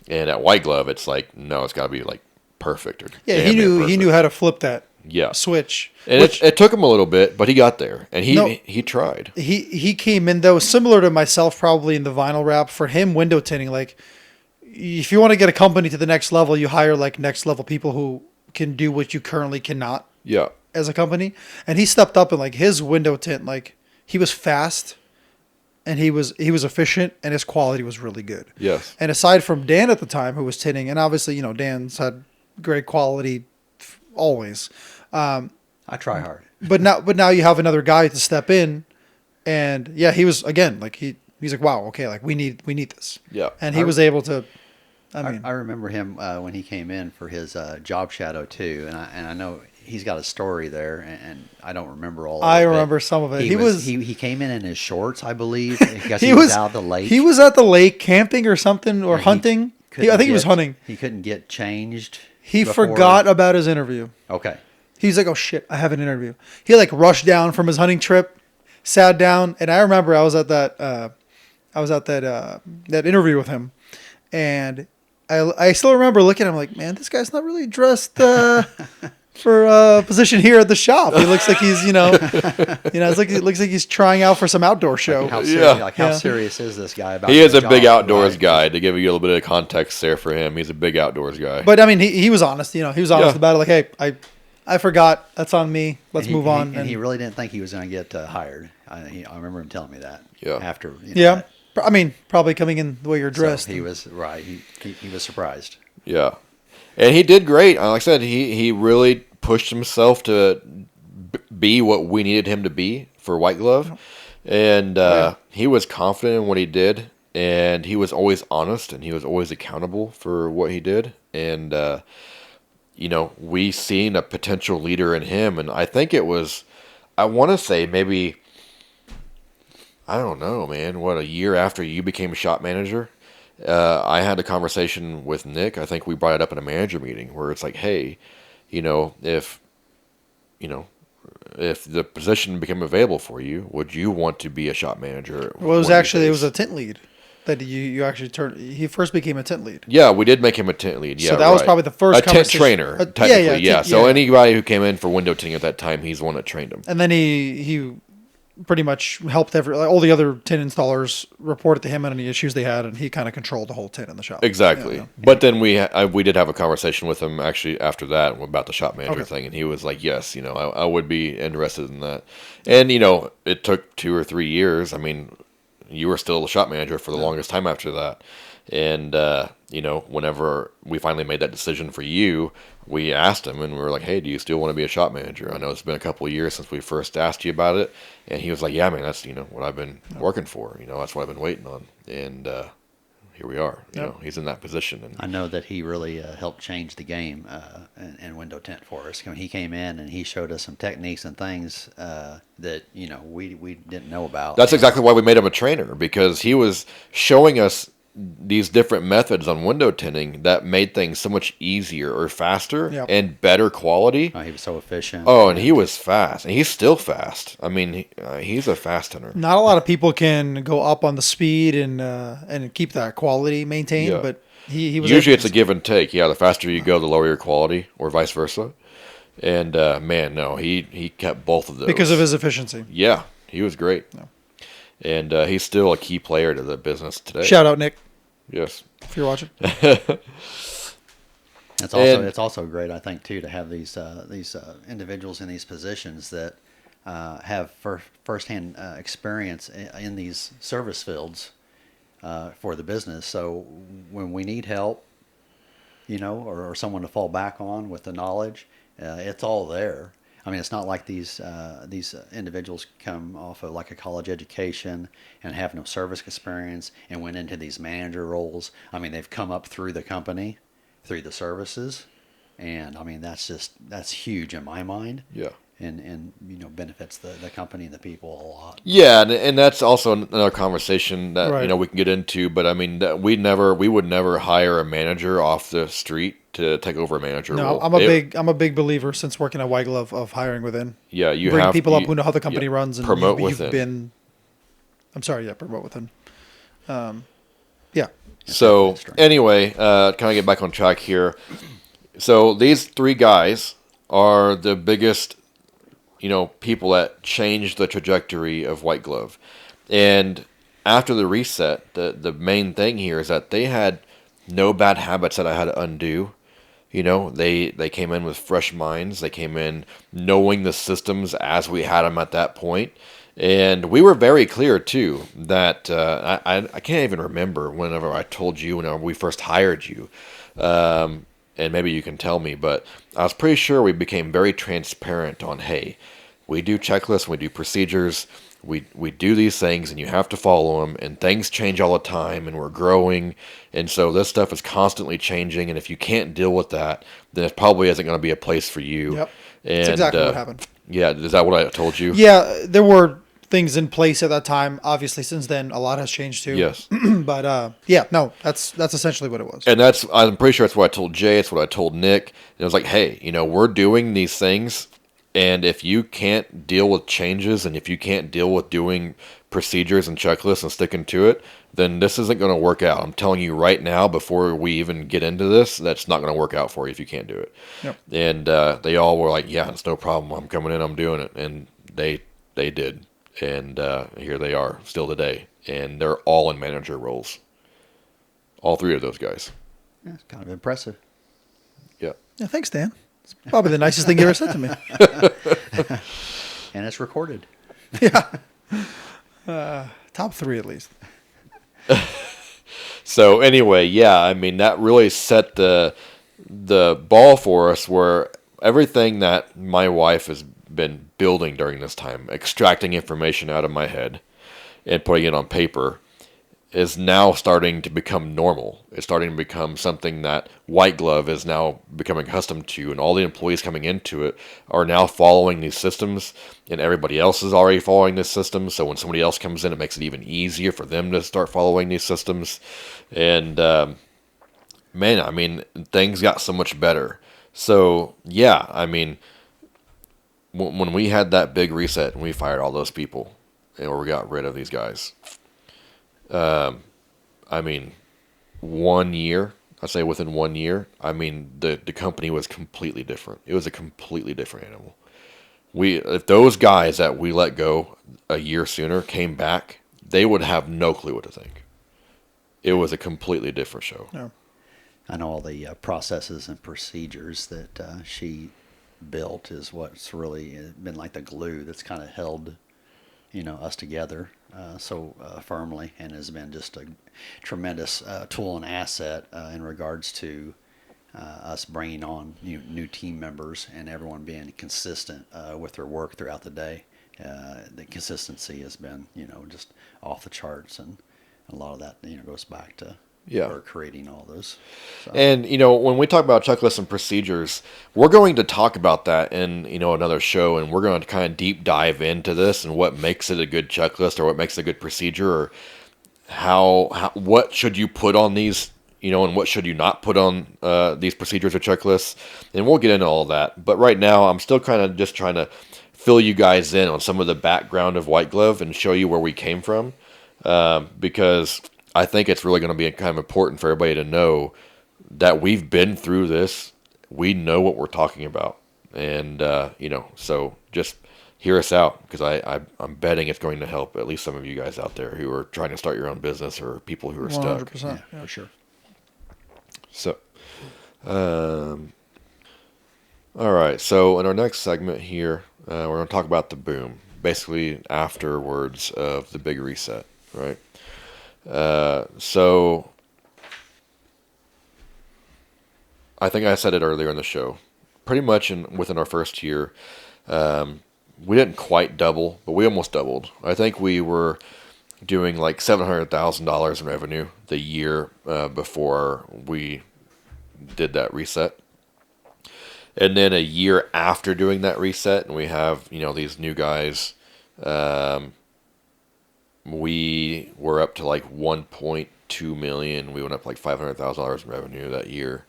And at White Glove, it's like, no, it's got to be like perfect. Or Yeah, damn near he perfect. knew how to flip that Yeah. switch. And it took him a little bit, but he got there, and he tried. He came in, though, similar to myself probably in the vinyl wrap. For him, window tinting, like, if you want to get a company to the next level, you hire like next level people who can do what you currently cannot Yeah. as a company. And he stepped up and like his window tint, like he was fast and he was efficient and his quality was really good. Yes. And aside from Dan at the time who was tinting, and obviously, Dan's had great quality always. I try hard. But now you have another guy to step in, and yeah, he was again like he's like, wow, okay, like we need this. Yeah. And he was able to. I remember him when he came in for his job shadow too, and I know he's got a story there, and I don't remember all of it. I remember some of it. He came in his shorts, I believe. Because he was out at the lake. He was at the lake camping or something or hunting. I think he was hunting. He couldn't get changed. He forgot about his interview. Okay. He's like, oh shit, I have an interview. He like rushed down from his hunting trip, sat down, and I remember I was at that interview with him, and I still remember looking at him like, man, this guy's not really dressed for a position here at the shop. He looks like he's, it looks like he's trying out for some outdoor show. How serious is this guy about? He is a big outdoors guy. To give you a little bit of context there for him, he's a big outdoors guy. But I mean, he was honest. He was honest about it. Like, hey, I forgot. That's on me. Let's move on. And he really didn't think he was going to get hired. I remember him telling me that. Yeah. After. That. I mean, probably coming in the way you're dressed. So he was right. He was surprised. Yeah. And he did great. Like I said, he really pushed himself to be what we needed him to be for White Glove. And he was confident in what he did. And he was always honest. And he was always accountable for what he did. And, we seen a potential leader in him. And I think it was, I want to say maybe, I don't know, man, a year after you became a shop manager? I had a conversation with Nick. I think we brought it up in a manager meeting where it's like, hey, if the position became available for you, would you want to be a shop manager? Well, it was a tent lead that you actually turned. He first became a tent lead. Yeah, we did make him a tent lead. Yeah, so that was probably the first tent trainer. Technically, yeah. So anybody who came in for window tinting at that time, he's the one that trained him. And then he pretty much helped all the other tin installers reported to him any issues they had, and he kind of controlled the whole tin in the shop. Exactly. But then we did have a conversation with him actually after that about the shop manager thing, and he was like, yes, I would be interested in that. And, it took 2 or 3 years. I mean, you were still the shop manager for the longest time after that. And, whenever we finally made that decision for you, we asked him and we were like, hey, do you still want to be a shop manager? I know it's been a couple of years since we first asked you about it. And he was like, yeah, man, that's, what I've been working for. That's what I've been waiting on. And here we are. He's in that position. And I know that he really helped change the game in window tint for us. I mean, he came in and he showed us some techniques and things that, we didn't know about. That's exactly why we made him a trainer, because he was showing us these different methods on window tinting that made things so much easier or faster and better quality. Oh, he was so efficient. Oh, and he was fast, and he's still fast. I mean, he's a fast tinter. Not a lot of people can go up on the speed and keep that quality maintained, but he was. Usually, it's a give and take. Yeah, the faster you go, the lower your quality, or vice versa. And he kept both of those because of his efficiency. Yeah, he was great. Yeah. And he's still a key player to the business today. Shout out, Nick. Yes. If you're watching. It's also great, I think, too, to have these individuals in these positions that have firsthand experience in these service fields for the business. So when we need help, or someone to fall back on with the knowledge, it's all there. I mean, it's not like these individuals come off of like a college education and have no service experience and went into these manager roles. I mean, they've come up through the company, through the services, and I mean that's huge in my mind. Yeah. And benefits the company and the people a lot. Yeah, and that's also another conversation that we can get into. But I mean, we would never hire a manager off the street to take over a manager role. I'm a big believer since working at White Glove of hiring within. Yeah, you bring have people up who know how the company runs and promote you've within. Been. I'm sorry, promote within. Yeah. So anyway, kind of get back on track here. So these 3 guys are the biggest, people that changed the trajectory of White Glove. And after the reset, the main thing here is that they had no bad habits that I had to undo. They came in with fresh minds. They came in knowing the systems as we had them at that point. And we were very clear, too, that I can't even remember whenever I told you, whenever we first hired you. And maybe you can tell me, but I was pretty sure we became very transparent on, hey, we do checklists, we do procedures, we do these things, and you have to follow them, and things change all the time, and we're growing, and so this stuff is constantly changing, and if you can't deal with that, then it probably isn't going to be a place for you. Yep. And, That's exactly what happened. Yeah, is that what I told you? Yeah, there were things in place at that time. Obviously, since then, a lot has changed too. Yes. But yeah, no, that's essentially what it was. And I'm pretty sure that's what I told Jay, it's what I told Nick, and it was like, hey, we're doing these things, and if you can't deal with changes, and if you can't deal with doing procedures and checklists and sticking to it, then this isn't going to work out. I'm telling you right now, before we even get into this, that's not going to work out for you if you can't do it. Yep. And they all were like, yeah, it's no problem. I'm coming in, I'm doing it. And they did. And here they are, still today. And they're all in manager roles. All three of those guys. Yeah, it's kind of impressive. Yeah. Yeah, thanks, Dan. It's probably the nicest thing you ever said to me. And it's recorded. Top 3 at least. So anyway, yeah, I mean, that really set the ball for us, where everything that my wife has been building during this time, extracting information out of my head and putting it on paper, is now starting to become normal. It's starting to become something that White Glove is now becoming accustomed to, and all the employees coming into it are now following these systems, and everybody else is already following this system. So when somebody else comes in, it makes it even easier for them to start following these systems. And man, I mean, things got so much better. So yeah, I mean, when we had that big reset and we fired all those people, and we got rid of these guys, I mean, 1 year, I say within 1 year, I mean, the company was completely different. It was a completely different animal. If those guys that we let go a year sooner came back, they would have no clue what to think. It was a completely different show. Yeah. I know all the processes and procedures that she built is what's really been like the glue that's kind of held, us together so firmly, and has been just a tremendous tool and asset in regards to us bringing on new team members and everyone being consistent with their work throughout the day. The consistency has been, just off the charts, and a lot of that, goes back to her creating all those. So. And, when we talk about checklists and procedures, we're going to talk about that in, another show, and we're going to kind of deep dive into this and what makes it a good checklist, or what makes it a good procedure, or how what should you put on these, and what should you not put on these procedures or checklists. And we'll get into all of that. But right now, I'm still kind of just trying to fill you guys in on some of the background of White Glove and show you where we came from, because I think it's really going to be kind of important for everybody to know that we've been through this. We know what we're talking about. And, so just hear us out, because I'm betting it's going to help at least some of you guys out there who are trying to start your own business, or people who are 100%. stuck. Yeah, for sure. So, all right. So in our next segment here, we're going to talk about the boom, basically afterwards of the big reset, right? So I think I said it earlier in the show, pretty much within our first year, we didn't quite double, but we almost doubled. I think we were doing like $700,000 in revenue the year before we did that reset. And then a year after doing that reset, and we have, these new guys, we were up to like 1.2 million. We went up like $500,000 in revenue that year.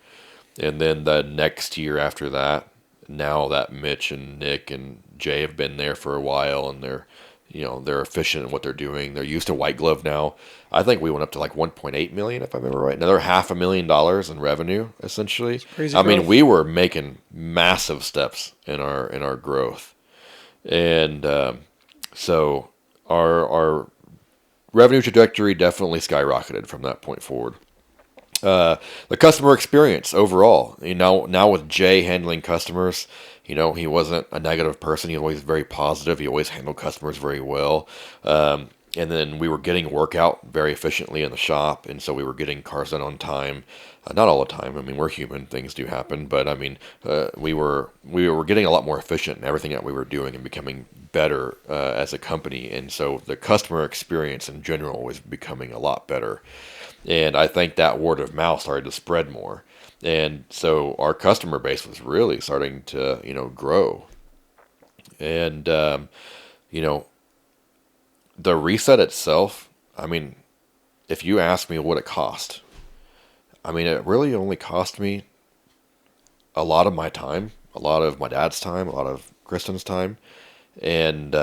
And then the next year after that, now that Mitch and Nick and Jay have been there for a while, and they're they're efficient in what they're doing. They're used to white glove now. I think we went up to like 1.8 million, if I remember right. Another $500,000 in revenue, essentially. crazy I mean, growth. we were making massive steps in our growth, and so our revenue trajectory definitely skyrocketed from that point forward. The customer experience overall, now with Jay handling customers, he wasn't a negative person. He was always very positive. He always handled customers very well. And then we were getting work out very efficiently in the shop, and so we were getting cars done on time. Not all the time. I mean, we're human; things do happen. But I mean, we were getting a lot more efficient in everything that we were doing and becoming better as a company. And so the customer experience in general was becoming a lot better. And I think that word of mouth started to spread more. And so our customer base was really starting to, grow. And, the reset itself, I mean, if you ask me what it cost, I mean, it really only cost me a lot of my time, a lot of my dad's time, a lot of Kristen's time. And,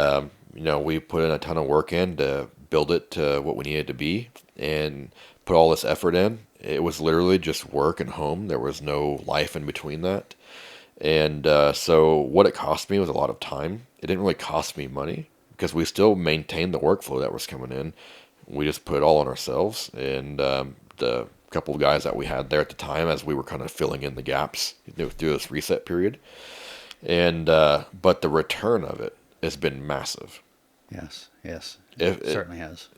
we put in a ton of work in to build it to what we needed to be and put all this effort in. It was literally just work and home. There was no life in between that. And so what it cost me was a lot of time. It didn't really cost me money because we still maintained the workflow that was coming in. We just put it all on ourselves. And the couple of guys that we had there at the time as we were kind of filling in the gaps through this reset period. And but the return of it has been massive. Yes, it certainly has.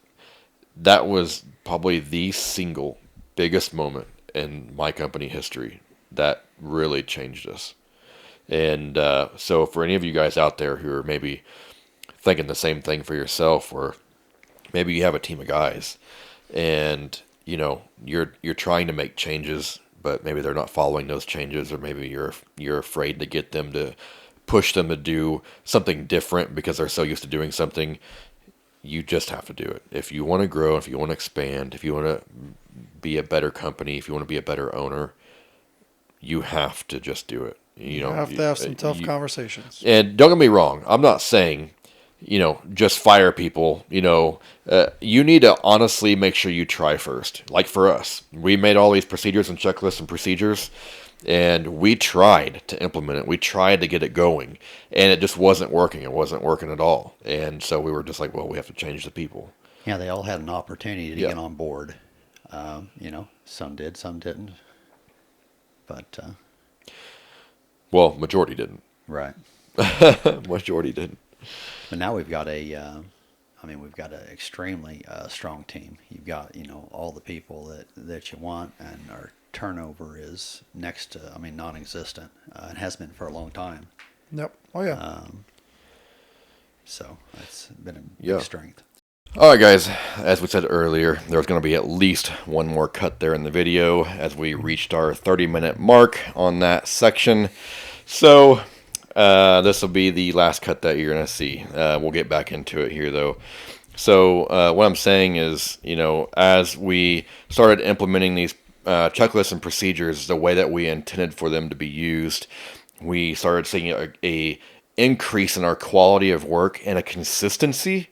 That was probably the single biggest moment in my company history that really changed us. And so for any of you guys out there who are maybe thinking the same thing for yourself, or maybe you have a team of guys and you're trying to make changes, but maybe they're not following those changes, or maybe you're afraid to get them to push them to do something different because they're so used to doing something. You just have to do it. If you want to grow, if you want to expand, if you want to be a better company, if you want to be a better owner, you have to just do it. You have to have some tough conversations. And don't get me wrong, I'm not saying, just fire people. You need to honestly make sure you try first. Like for us, we made all these procedures and checklists and procedures, and we tried to implement it. We tried to get it going, and it just wasn't working. It wasn't working at all. And so we were just like, well, we have to change the people. Yeah, they all had an opportunity to get on board. Some did, some didn't. But well, majority didn't. Right. Majority didn't. But now we've got we've got an extremely strong team. You've got, all the people that you want, and our turnover is next to, non-existent. It has been for a long time. Yep. Oh, yeah. So that's been a big strength. All right, guys, as we said earlier, there's going to be at least one more cut there in the video as we reached our 30-minute mark on that section. So this will be the last cut that you're going to see. We'll get back into it here, though. So what I'm saying is, as we started implementing these checklists and procedures the way that we intended for them to be used, we started seeing a increase in our quality of work and a consistency.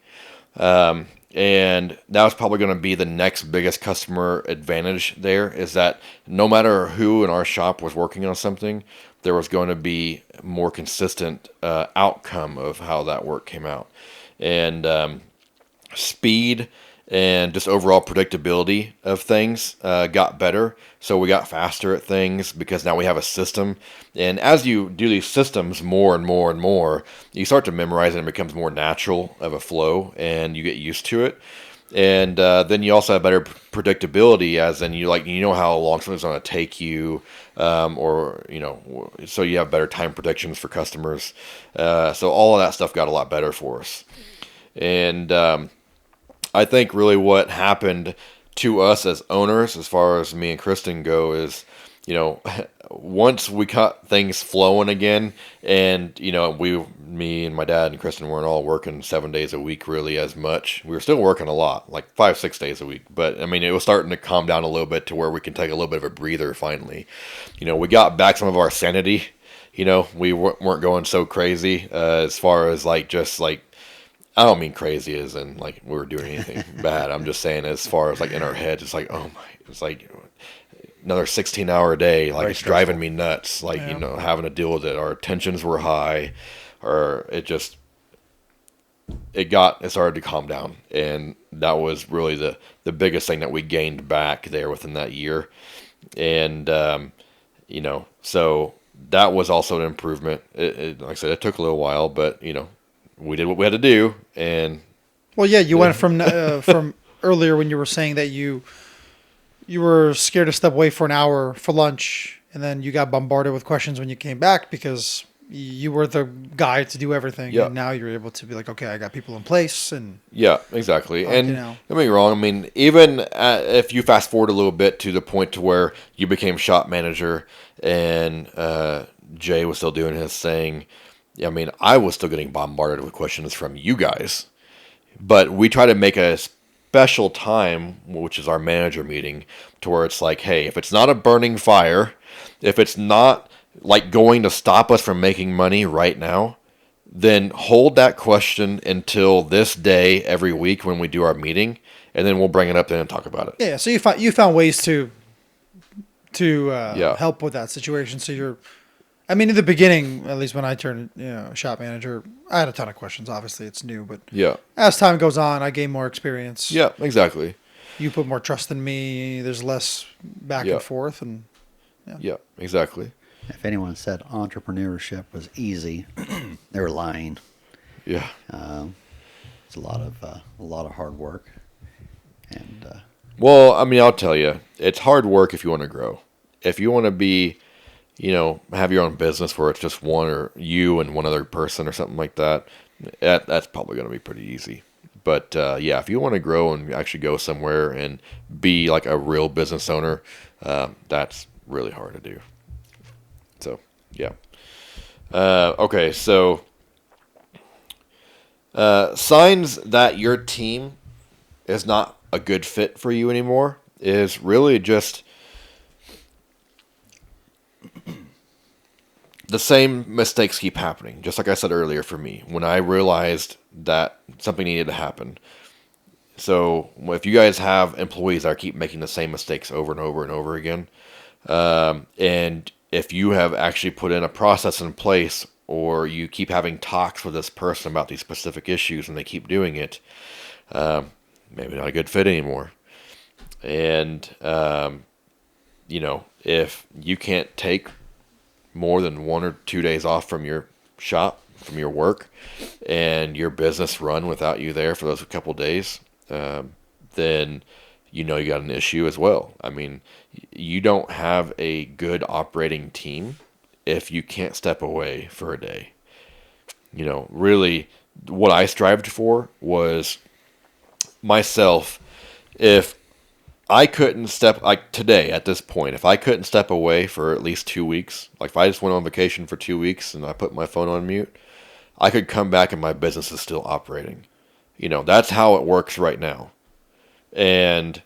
And that was probably going to be the next biggest customer advantage there, is that no matter who in our shop was working on something, there was going to be more consistent outcome of how that work came out. And speed and just overall predictability of things got better. So we got faster at things because now we have a system. And as you do these systems more and more and more, you start to memorize it and it becomes more natural of a flow, and you get used to it. And then you also have better predictability, as in you know how long something's going to take you, so you have better time predictions for customers. So all of that stuff got a lot better for us. And I think really what happened to us as owners, as far as me and Kristen go, is, once we got things flowing again, and, me and my dad and Kristen weren't all working 7 days a week really as much. We were still working a lot, like 5-6 days a week. But, it was starting to calm down a little bit to where we can take a little bit of a breather finally. We got back some of our sanity. We weren't going so crazy as far as I don't mean crazy as in like we were doing anything bad. I'm just saying as far as like in our heads, it's like, oh my, it's like another 16-hour day. Like Very it's driving stressful. me nuts. Like, Yeah. having to deal with it. Our tensions were high, or it started to calm down. And that was really the biggest thing that we gained back there within that year. And, so that was also an improvement. Like I said, it took a little while, but, we did what we had to do. And Well, yeah, you went from earlier when you were saying that you were scared to step away for an hour for lunch, and then you got bombarded with questions when you came back because you were the guy to do everything. Yeah. And now you're able to be like, okay, I got people in place, and yeah, exactly. And know. don't get me wrong. I mean, even if you fast forward a little bit to the point to where you became shop manager and Jay was still doing his thing, I mean, I was still getting bombarded with questions from you guys. But we try to make a special time, which is our manager meeting, to where it's like, hey, if it's not a burning fire, if it's not like going to stop us from making money right now, then hold that question until this day every week when we do our meeting, and then we'll bring it up then and talk about it. Yeah, so you found ways to Yeah. help with that situation. So I mean, in the beginning, at least when I turned shop manager, I had a ton of questions. Obviously, it's new, but Yeah. as time goes on, I gain more experience. Yeah, exactly. You put more trust in me. There's less back Yeah. and forth, and Yeah, exactly. If anyone said entrepreneurship was easy, they were lying. Yeah. It's a lot of hard work, and Well, I mean, I'll tell you, it's hard work if you want to grow. If you want to be, have your own business where it's just one or you and one other person or something like that, that's probably going to be pretty easy. But yeah, if you want to grow and actually go somewhere and be like a real business owner, that's really hard to do. So, yeah. Okay, so signs that your team is not a good fit for you anymore is really just the same mistakes keep happening. Just like I said earlier for me, when I realized that something needed to happen. So if you guys have employees that keep making the same mistakes over and over and over again, and if you have actually put in a process in place, or you keep having talks with this person about these specific issues and they keep doing it, maybe not a good fit anymore. And, if you can't take more than 1 or 2 days off from your shop, from your work, and your business run without you there for those couple days, then you got an issue as well. I mean, you don't have a good operating team if you can't step away for a day. Really, what I strived for was myself. If I couldn't step, like today at this point, if I couldn't step away for at least 2 weeks, like if I just went on vacation for 2 weeks and I put my phone on mute, I could come back and my business is still operating. That's how it works right now. And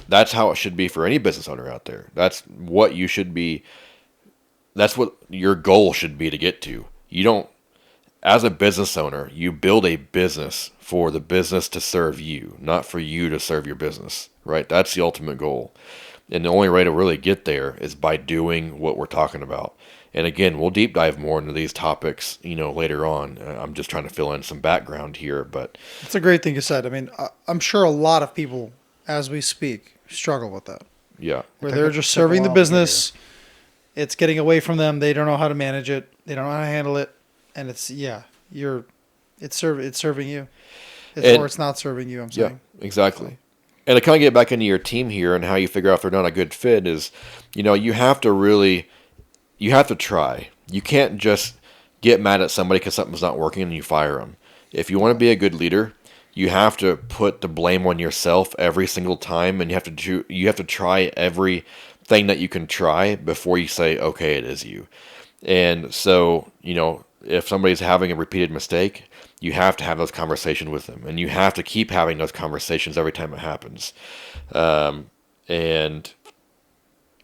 that's how it should be for any business owner out there. That's what you should be. That's what your goal should be to get to. You don't, as a business owner, you build a business for the business to serve you, not for you to serve your business, right? That's the ultimate goal. And the only way to really get there is by doing what we're talking about. And again, we'll deep dive more into these topics, later on. I'm just trying to fill in some background here, but it's a great thing you said. I mean, I'm sure a lot of people, as we speak, struggle with that. yeah, Where they're just serving the business. It's getting away from them. They don't know how to manage it. They don't know how to handle it. And it's serving you. Or it's not serving you, I'm saying. Yeah, exactly. And to kind of get back into your team here and how you figure out if they're not a good fit is, you have to try. You can't just get mad at somebody because something's not working and you fire them. If you want to be a good leader, you have to put the blame on yourself every single time, and you have to try everything that you can try before you say, okay, it is you. And so, if somebody's having a repeated mistake, you have to have those conversations with them, and you have to keep having those conversations every time it happens. And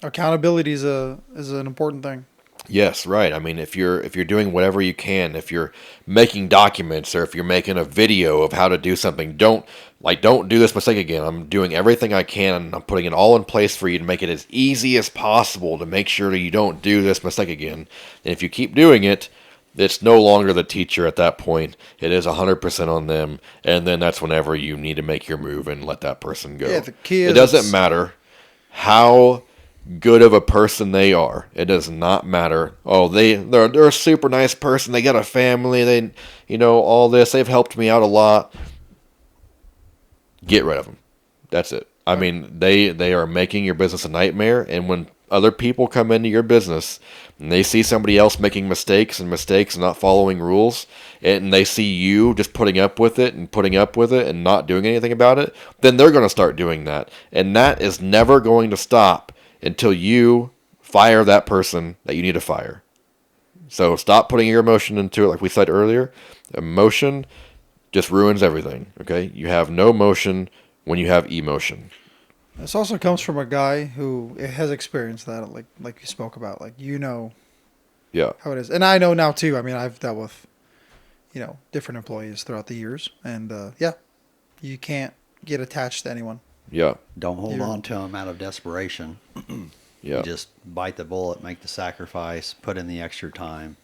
Accountability is an important thing. Yes, right. I mean, if you're doing whatever you can, if you're making documents or if you're making a video of how to do something, don't do this mistake again. I'm doing everything I can and I'm putting it all in place for you to make it as easy as possible to make sure that you don't do this mistake again. And if you keep doing it, it's no longer the teacher at that point. It is 100% on them, and then that's whenever you need to make your move and let that person go. Yeah, the key is it doesn't matter how good of a person they are. It does not matter. Oh, they're a super nice person. They got a family. They, all this. They've helped me out a lot. Get rid of them. That's it. I mean, they are making your business a nightmare. And when other people come into your business and they see somebody else making mistakes and not following rules, and they see you just putting up with it and not doing anything about it, then they're going to start doing that. And that is never going to stop until you fire that person that you need to fire. So stop putting your emotion into it, like we said earlier. Emotion just ruins everything, okay? You have no emotion when you have emotion. This also comes from a guy who has experienced that, like you spoke about, Yeah. how it is. And I know now too. I mean, I've dealt with, different employees throughout the years, and you can't get attached to anyone. Yeah. Don't hold on to them out of desperation. Yeah. You just bite the bullet, make the sacrifice, put in the extra time.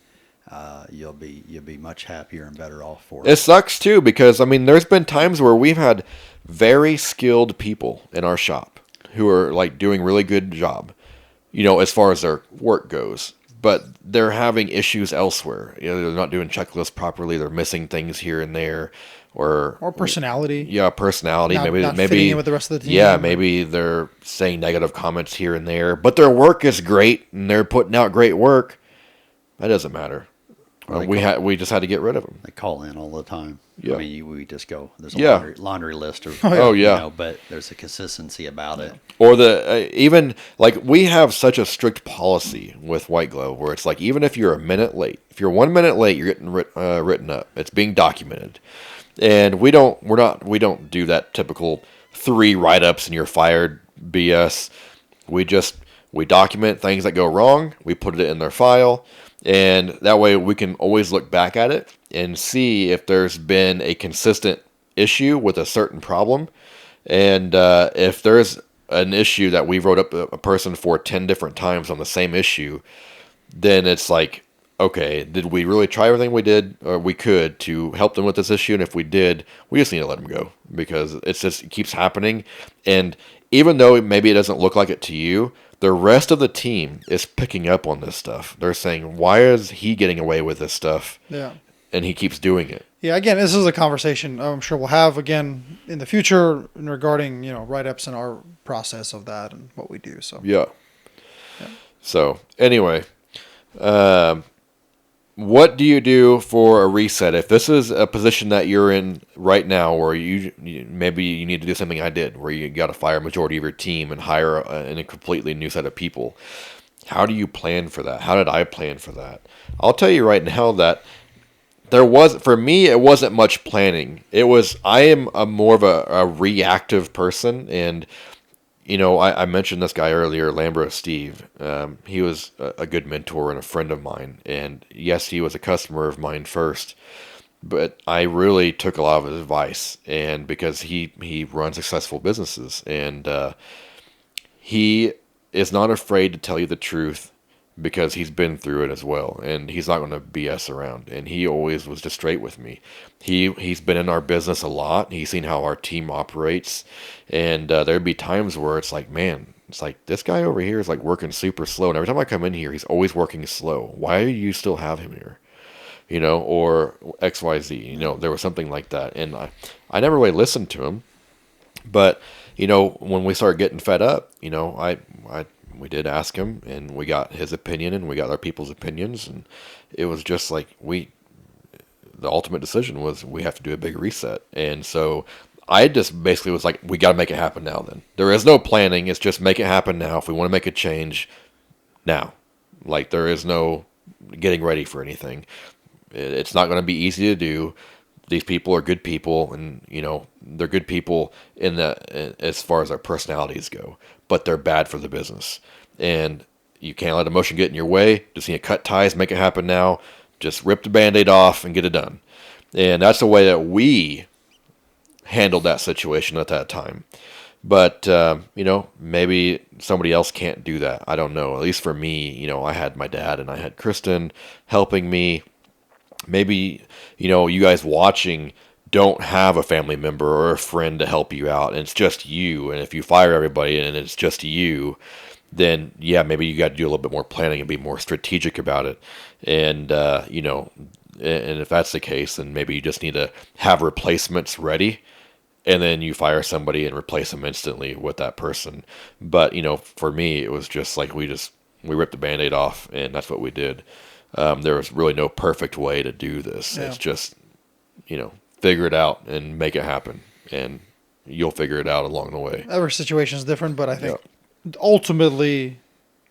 You'll be much happier and better off for it. It sucks too because, I mean, there's been times where we've had very skilled people in our shop who are like doing really good job, as far as their work goes. But they're having issues elsewhere. They're not doing checklists properly. They're missing things here and there, or personality. Yeah, personality. Not maybe fitting in with the rest of the team. Yeah, maybe they're saying negative comments here and there, but their work is great and they're putting out great work. That doesn't matter. We just had to get rid of them. They call in all the time. Yeah. I mean, we just go. There's a Yeah. laundry list of. Oh, yeah. But there's a consistency about it. Or even like we have such a strict policy with White Glove where it's like even if you're a minute late, if you're 1 minute late, you're getting written up. It's being documented, and we don't do that typical 3 write-ups and you're fired BS. We document things that go wrong. We put it in their file. And that way we can always look back at it and see if there's been a consistent issue with a certain problem. And if there's an issue that we wrote up a person for 10 different times on the same issue, then it's like, okay, did we really try everything we did or we could to help them with this issue? And if we did, we just need to let them go because it keeps happening. And even though maybe it doesn't look like it to you, the rest of the team is picking up on this stuff. They're saying, why is he getting away with this stuff? Yeah. And he keeps doing it. Yeah, again, this is a conversation I'm sure we'll have again in the future regarding, write-ups and our process of that and what we do. So Yeah. So, anyway, what do you do for a reset? If this is a position that you're in right now where maybe you need to do something I did, where you got to fire a majority of your team and hire a completely new set of people, how do you plan for that? How did I plan for that? I'll tell you right now that for me, it wasn't much planning. I am more of a reactive person, and I mentioned this guy earlier, Lambro Steve. He was a good mentor and a friend of mine. And yes, he was a customer of mine first. But I really took a lot of his advice. And because he runs successful businesses. And he is not afraid to tell you the truth because he's been through it as well. And he's not going to BS around. And he always was just straight with me. He's been in our business a lot. He's seen how our team operates. And there'd be times where it's like, man, it's like this guy over here is like working super slow. And every time I come in here, he's always working slow. Why do you still have him here? Or XYZ, there was something like that. And I never really listened to him. But, when we started getting fed up, we did ask him and we got his opinion and we got our people's opinions. And it was just like the ultimate decision was we have to do a big reset. And so I just basically was like, we got to make it happen now then. There is no planning. It's just make it happen now. If we want to make a change now, like there is no getting ready for anything. It's not going to be easy to do. These people are good people and, they're good people as far as their personalities go, but they're bad for the business. And You can't let emotion get in your way. Just need to cut ties, make it happen now. Just rip the Band-Aid off and get it done. And that's the way that we handled that situation at that time. But, maybe somebody else can't do that. I don't know. At least for me, I had my dad and I had Kristen helping me. Maybe, you guys watching don't have a family member or a friend to help you out, and it's just you. And if you fire everybody and it's just you, then yeah, maybe you got to do a little bit more planning and be more strategic about it. And and if that's the case, then maybe you just need to have replacements ready, and then you fire somebody and replace them instantly with that person. But for me, it was just like we ripped the Band-Aid off, and that's what we did. There was really no perfect way to do this. Yeah. It's just figure it out and make it happen, and you'll figure it out along the way. Every situation is different, but I think ultimately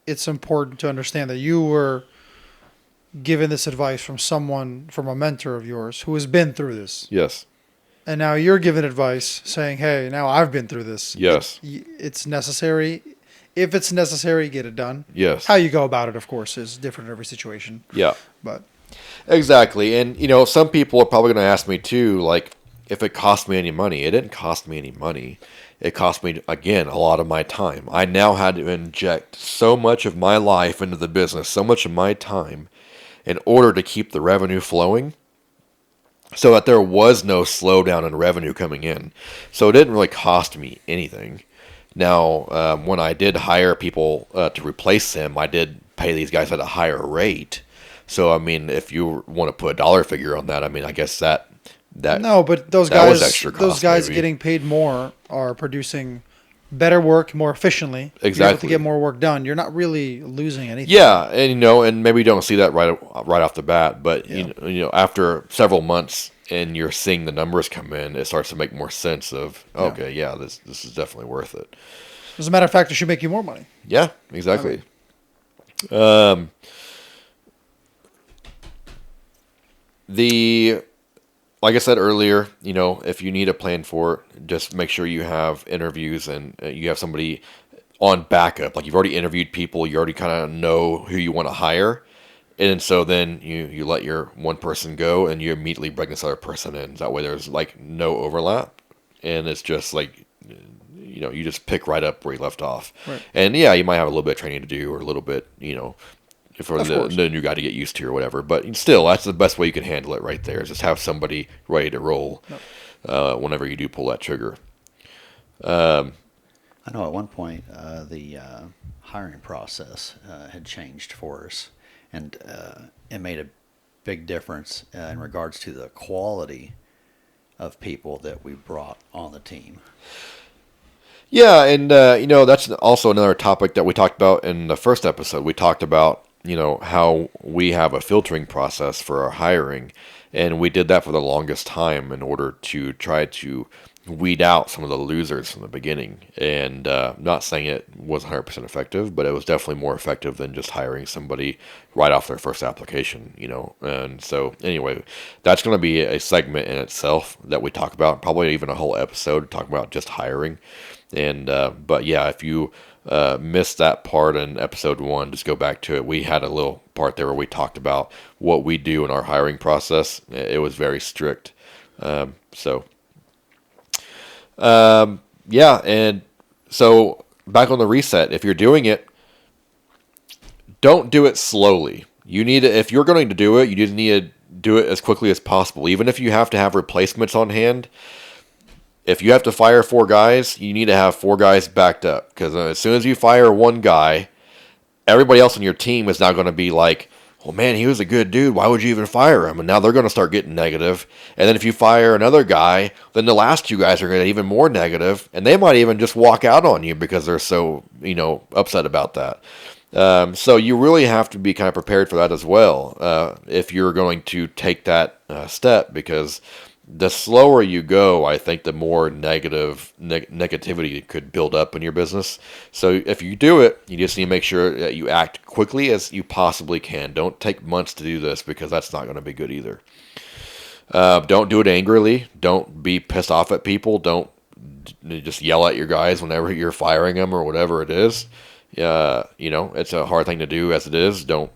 it's important to understand that you were given this advice from a mentor of yours who has been through this. Yes. And now you're given advice saying, hey, now I've been through this. Yes. It's necessary. If it's necessary, get it done. Yes. How you go about it, of course, is different in every situation. Yeah. But exactly. And, some people are probably going to ask me too, like, if it cost me any money. It didn't cost me any money. It cost me, again, a lot of my time. I now had to inject so much of my life into the business, so much of my time, in order to keep the revenue flowing, so that there was no slowdown in revenue coming in. So it didn't really cost me anything. Now, when I did hire people to replace them, I did pay these guys at a higher rate. So, I mean, if you want to put a dollar figure on that, I mean, I guess that no, but those guys getting paid more are producing better work more efficiently. Exactly. You're able to get more work done. You're not really losing anything. Yeah, and and maybe you don't see that right off the bat, but after several months and you're seeing the numbers come in, it starts to make more sense of this is definitely worth it. As a matter of fact, it should make you more money. Yeah, exactly. Like I said earlier, if you need a plan for it, just make sure you have interviews and you have somebody on backup. Like, you've already interviewed people, you already kind of know who you want to hire. And so then you let your one person go and you immediately bring this other person in. That way there's like no overlap. And it's just like, you just pick right up where you left off. Right. And yeah, you might have a little bit of training to do, or a little bit, for the new guy to get used to or whatever. But still, that's the best way you can handle it right there, is just have somebody ready to roll whenever you do pull that trigger. I know at one point the hiring process had changed for us, and it made a big difference in regards to the quality of people that we brought on the team. Yeah, and that's also another topic that we talked about in the first episode. We talked about how we have a filtering process for our hiring, and we did that for the longest time in order to try to weed out some of the losers from the beginning. And not saying it was 100% effective, but it was definitely more effective than just hiring somebody right off their first application, And so anyway, that's going to be a segment in itself that we talk about, probably even a whole episode talking about just hiring. And but yeah, if you missed that part in episode 1, just go back to it. We had a little part there where we talked about what we do in our hiring process. It was very strict. And so back on the reset, if you're doing it, don't do it slowly. If you're going to do it, you just need to do it as quickly as possible. Even if you have to have replacements on hand, if you have to fire 4 guys, you need to have 4 guys backed up. Because as soon as you fire one guy, everybody else on your team is now going to be like, well, man, he was a good dude. Why would you even fire him? And now they're going to start getting negative. And then if you fire another guy, then the last 2 guys are going to get even more negative. And they might even just walk out on you because they're so, upset about that. So you really have to be kind of prepared for that as well if you're going to take that step, because the slower you go, I think the more negativity could build up in your business. So if you do it, you just need to make sure that you act quickly as you possibly can. Don't take months to do this, because that's not going to be good either. Don't do it angrily. Don't be pissed off at people. Don't just yell at your guys whenever you're firing them or whatever it is. It's a hard thing to do as it is. Don't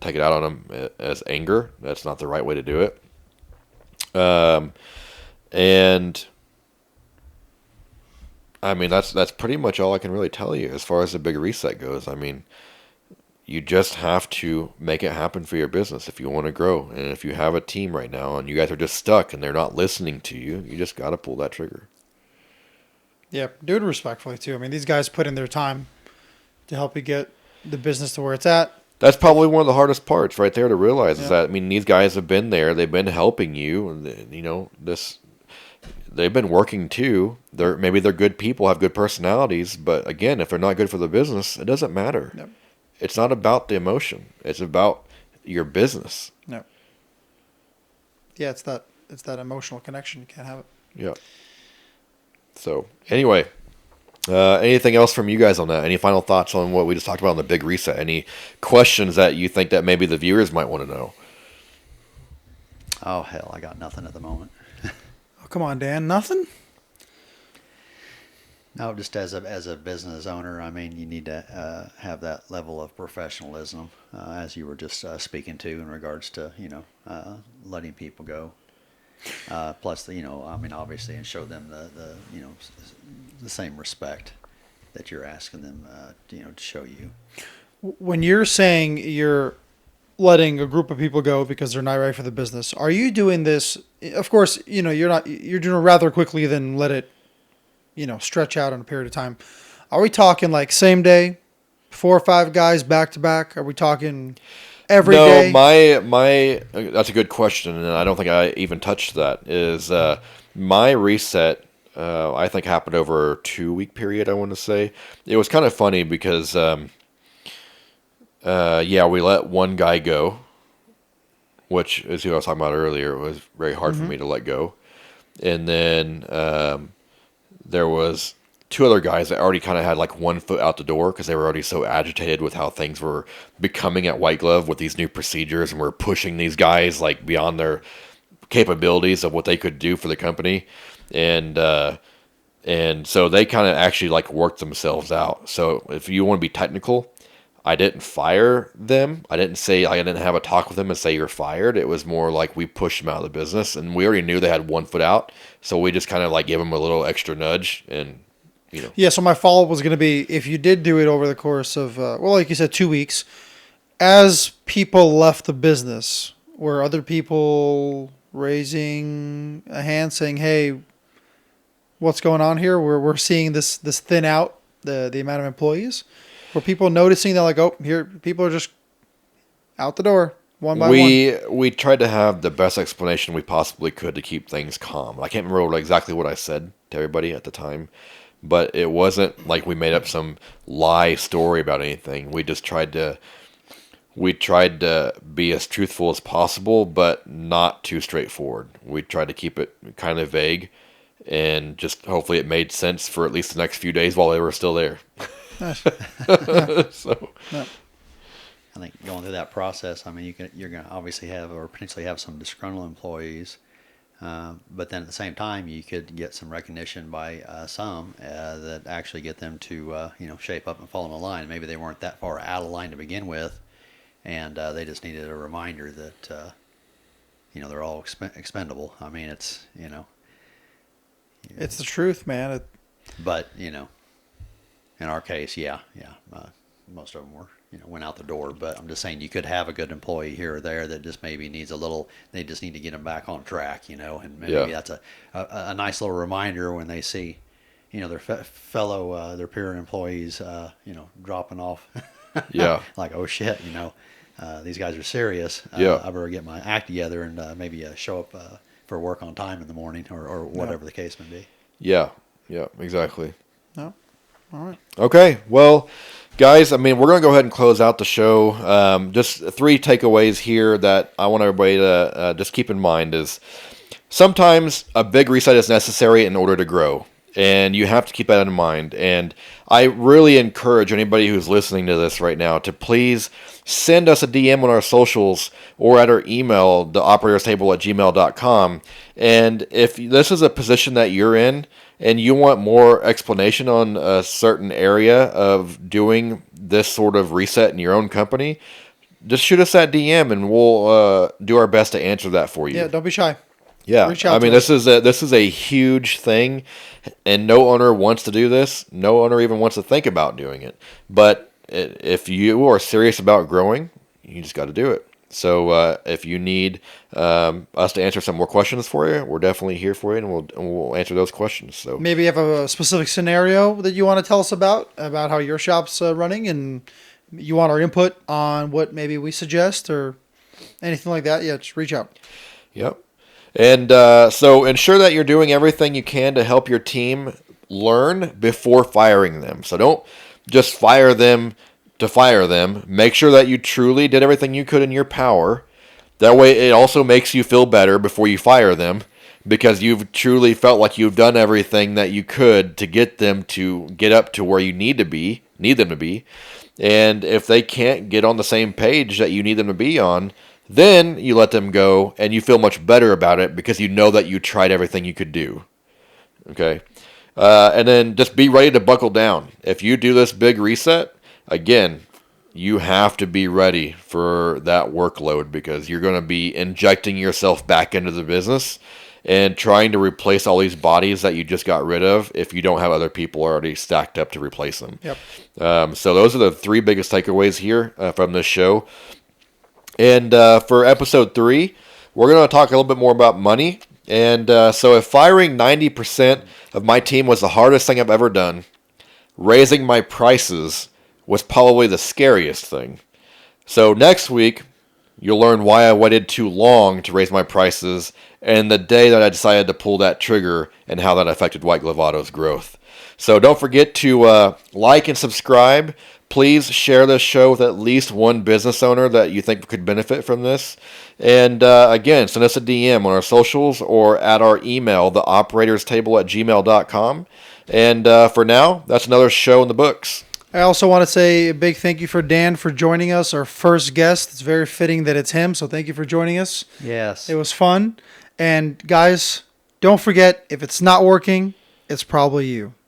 take it out on them as anger. That's not the right way to do it. And I mean, that's pretty much all I can really tell you as far as the big reset goes. I mean, you just have to make it happen for your business if you want to grow. And if you have a team right now and you guys are just stuck and they're not listening to you, you just got to pull that trigger. Yeah, do it respectfully too. I mean, these guys put in their time to help you get the business to where it's at. That's probably one of the hardest parts right there to realize is that, I mean, these guys have been there. They've been helping you. And, they've been working too. Maybe they're good people, have good personalities. But again, if they're not good for the business, it doesn't matter. Yep. It's not about the emotion. It's about your business. No. Yeah, it's that emotional connection. You can't have it. Yeah. So anyway, anything else from you guys on that? Any final thoughts on what we just talked about on the big reset? Any questions that you think that maybe the viewers might want to know? Oh, hell, I got nothing at the moment. Oh, come on, Dan. Nothing? No, just as a business owner, I mean, you need to have that level of professionalism, as you were just speaking to in regards to, letting people go. Plus, I mean, obviously, and show them the same respect that you're asking them, to show you. When you're saying you're letting a group of people go because they're not right for the business, are you doing this? Of course, you're doing it rather quickly than let it, stretch out on a period of time. Are we talking like same day, 4 or 5 guys back to back? Are we talking every day? No, my that's a good question, and I don't think I even touched that. Is my reset? I think happened over a 2-week period. I want to say it was kind of funny because, we let one guy go, which is who I was talking about earlier. It was very hard for me to let go, and then there was 2 other guys that already kind of had like 1 foot out the door because they were already so agitated with how things were becoming at White Glove with these new procedures, and we're pushing these guys like beyond their capabilities of what they could do for the company, and so they kind of actually like worked themselves out. So if you want to be technical, I didn't fire them. I didn't have a talk with them and say you're fired. It was more like we pushed them out of the business, and we already knew they had 1 foot out, so we just kind of like gave them a little extra nudge, and Yeah. So my follow up was going to be, if you did do it over the course of like you said, 2 weeks, as people left the business, were other people raising a hand saying, "Hey, what's going on here? We're seeing this thin out the amount of employees." Were people noticing that, like, oh, here people are just out the door one by one? We tried to have the best explanation we possibly could to keep things calm. I can't remember exactly what I said to everybody at the time, but it wasn't like we made up some lie story about anything. We just tried to be as truthful as possible, but not too straightforward. We tried to keep it kind of vague, and just hopefully it made sense for at least the next few days while they were still there. Nice. So, Yeah. I think going through that process, I mean, you're going to obviously have or potentially have some disgruntled employees, but then at the same time, you could get some recognition by some that actually get them to shape up and fall in line. Maybe they weren't that far out of line to begin with, and they just needed a reminder that they're all expendable. I mean, it's It's the truth, man. but in our case, most of them went out the door. But I'm just saying, you could have a good employee here or there that just maybe needs a little. They just need to get them back on track, and maybe that's a nice little reminder when they see, their fellow their peer employees, dropping off. yeah. Like, oh shit, these guys are serious. Yeah. I better get my act together and maybe show up for work on time in the morning or whatever the case may be. Yeah, exactly. No. All right. Okay, well, guys, I mean, we're going to go ahead and close out the show. Just 3 takeaways here that I want everybody to just keep in mind is sometimes a big reset is necessary in order to grow, and you have to keep that in mind. And I really encourage anybody who's listening to this right now to please send us a DM on our socials or at our email, theoperatorstable@gmail.com. And if this is a position that you're in and you want more explanation on a certain area of doing this sort of reset in your own company, just shoot us that DM and we'll do our best to answer that for you. Yeah, don't be shy. Yeah, Reach out I mean, to us. this is a huge thing, and no owner wants to do this. No owner even wants to think about doing it. But if you are serious about growing, you just got to do it. So if you need us to answer some more questions for you, we're definitely here for you, and we'll answer those questions. So Maybe you have a specific scenario that you want to tell us about how your shop's running, and you want our input on what maybe we suggest or anything like that. Yeah, just reach out. Yep. And so ensure that you're doing everything you can to help your team learn before firing them. So don't just fire them to fire them. Make sure that you truly did everything you could in your power. That way it also makes you feel better before you fire them, because you've truly felt like you've done everything that you could to get them to get up to where you need them to be. And if they can't get on the same page that you need them to be on, then you let them go, and you feel much better about it because you know that you tried everything you could do. Okay? And then just be ready to buckle down. If you do this big reset, again, you have to be ready for that workload, because you're going to be injecting yourself back into the business and trying to replace all these bodies that you just got rid of if you don't have other people already stacked up to replace them. Yep. So those are the three biggest takeaways here from this show. And for episode 3, we're going to talk a little bit more about money. And so if firing 90% of my team was the hardest thing I've ever done, raising my prices was probably the scariest thing. So next week, you'll learn why I waited too long to raise my prices and the day that I decided to pull that trigger and how that affected White Glove Auto's growth. So don't forget to like and subscribe. Please share this show with at least one business owner that you think could benefit from this. And again, send us a DM on our socials or at our email, theoperatorstable@gmail.com. And for now, that's another show in the books. I also want to say a big thank you for Dan for joining us, our first guest. It's very fitting that it's him, so thank you for joining us. Yes. It was fun. And guys, don't forget, if it's not working, it's probably you.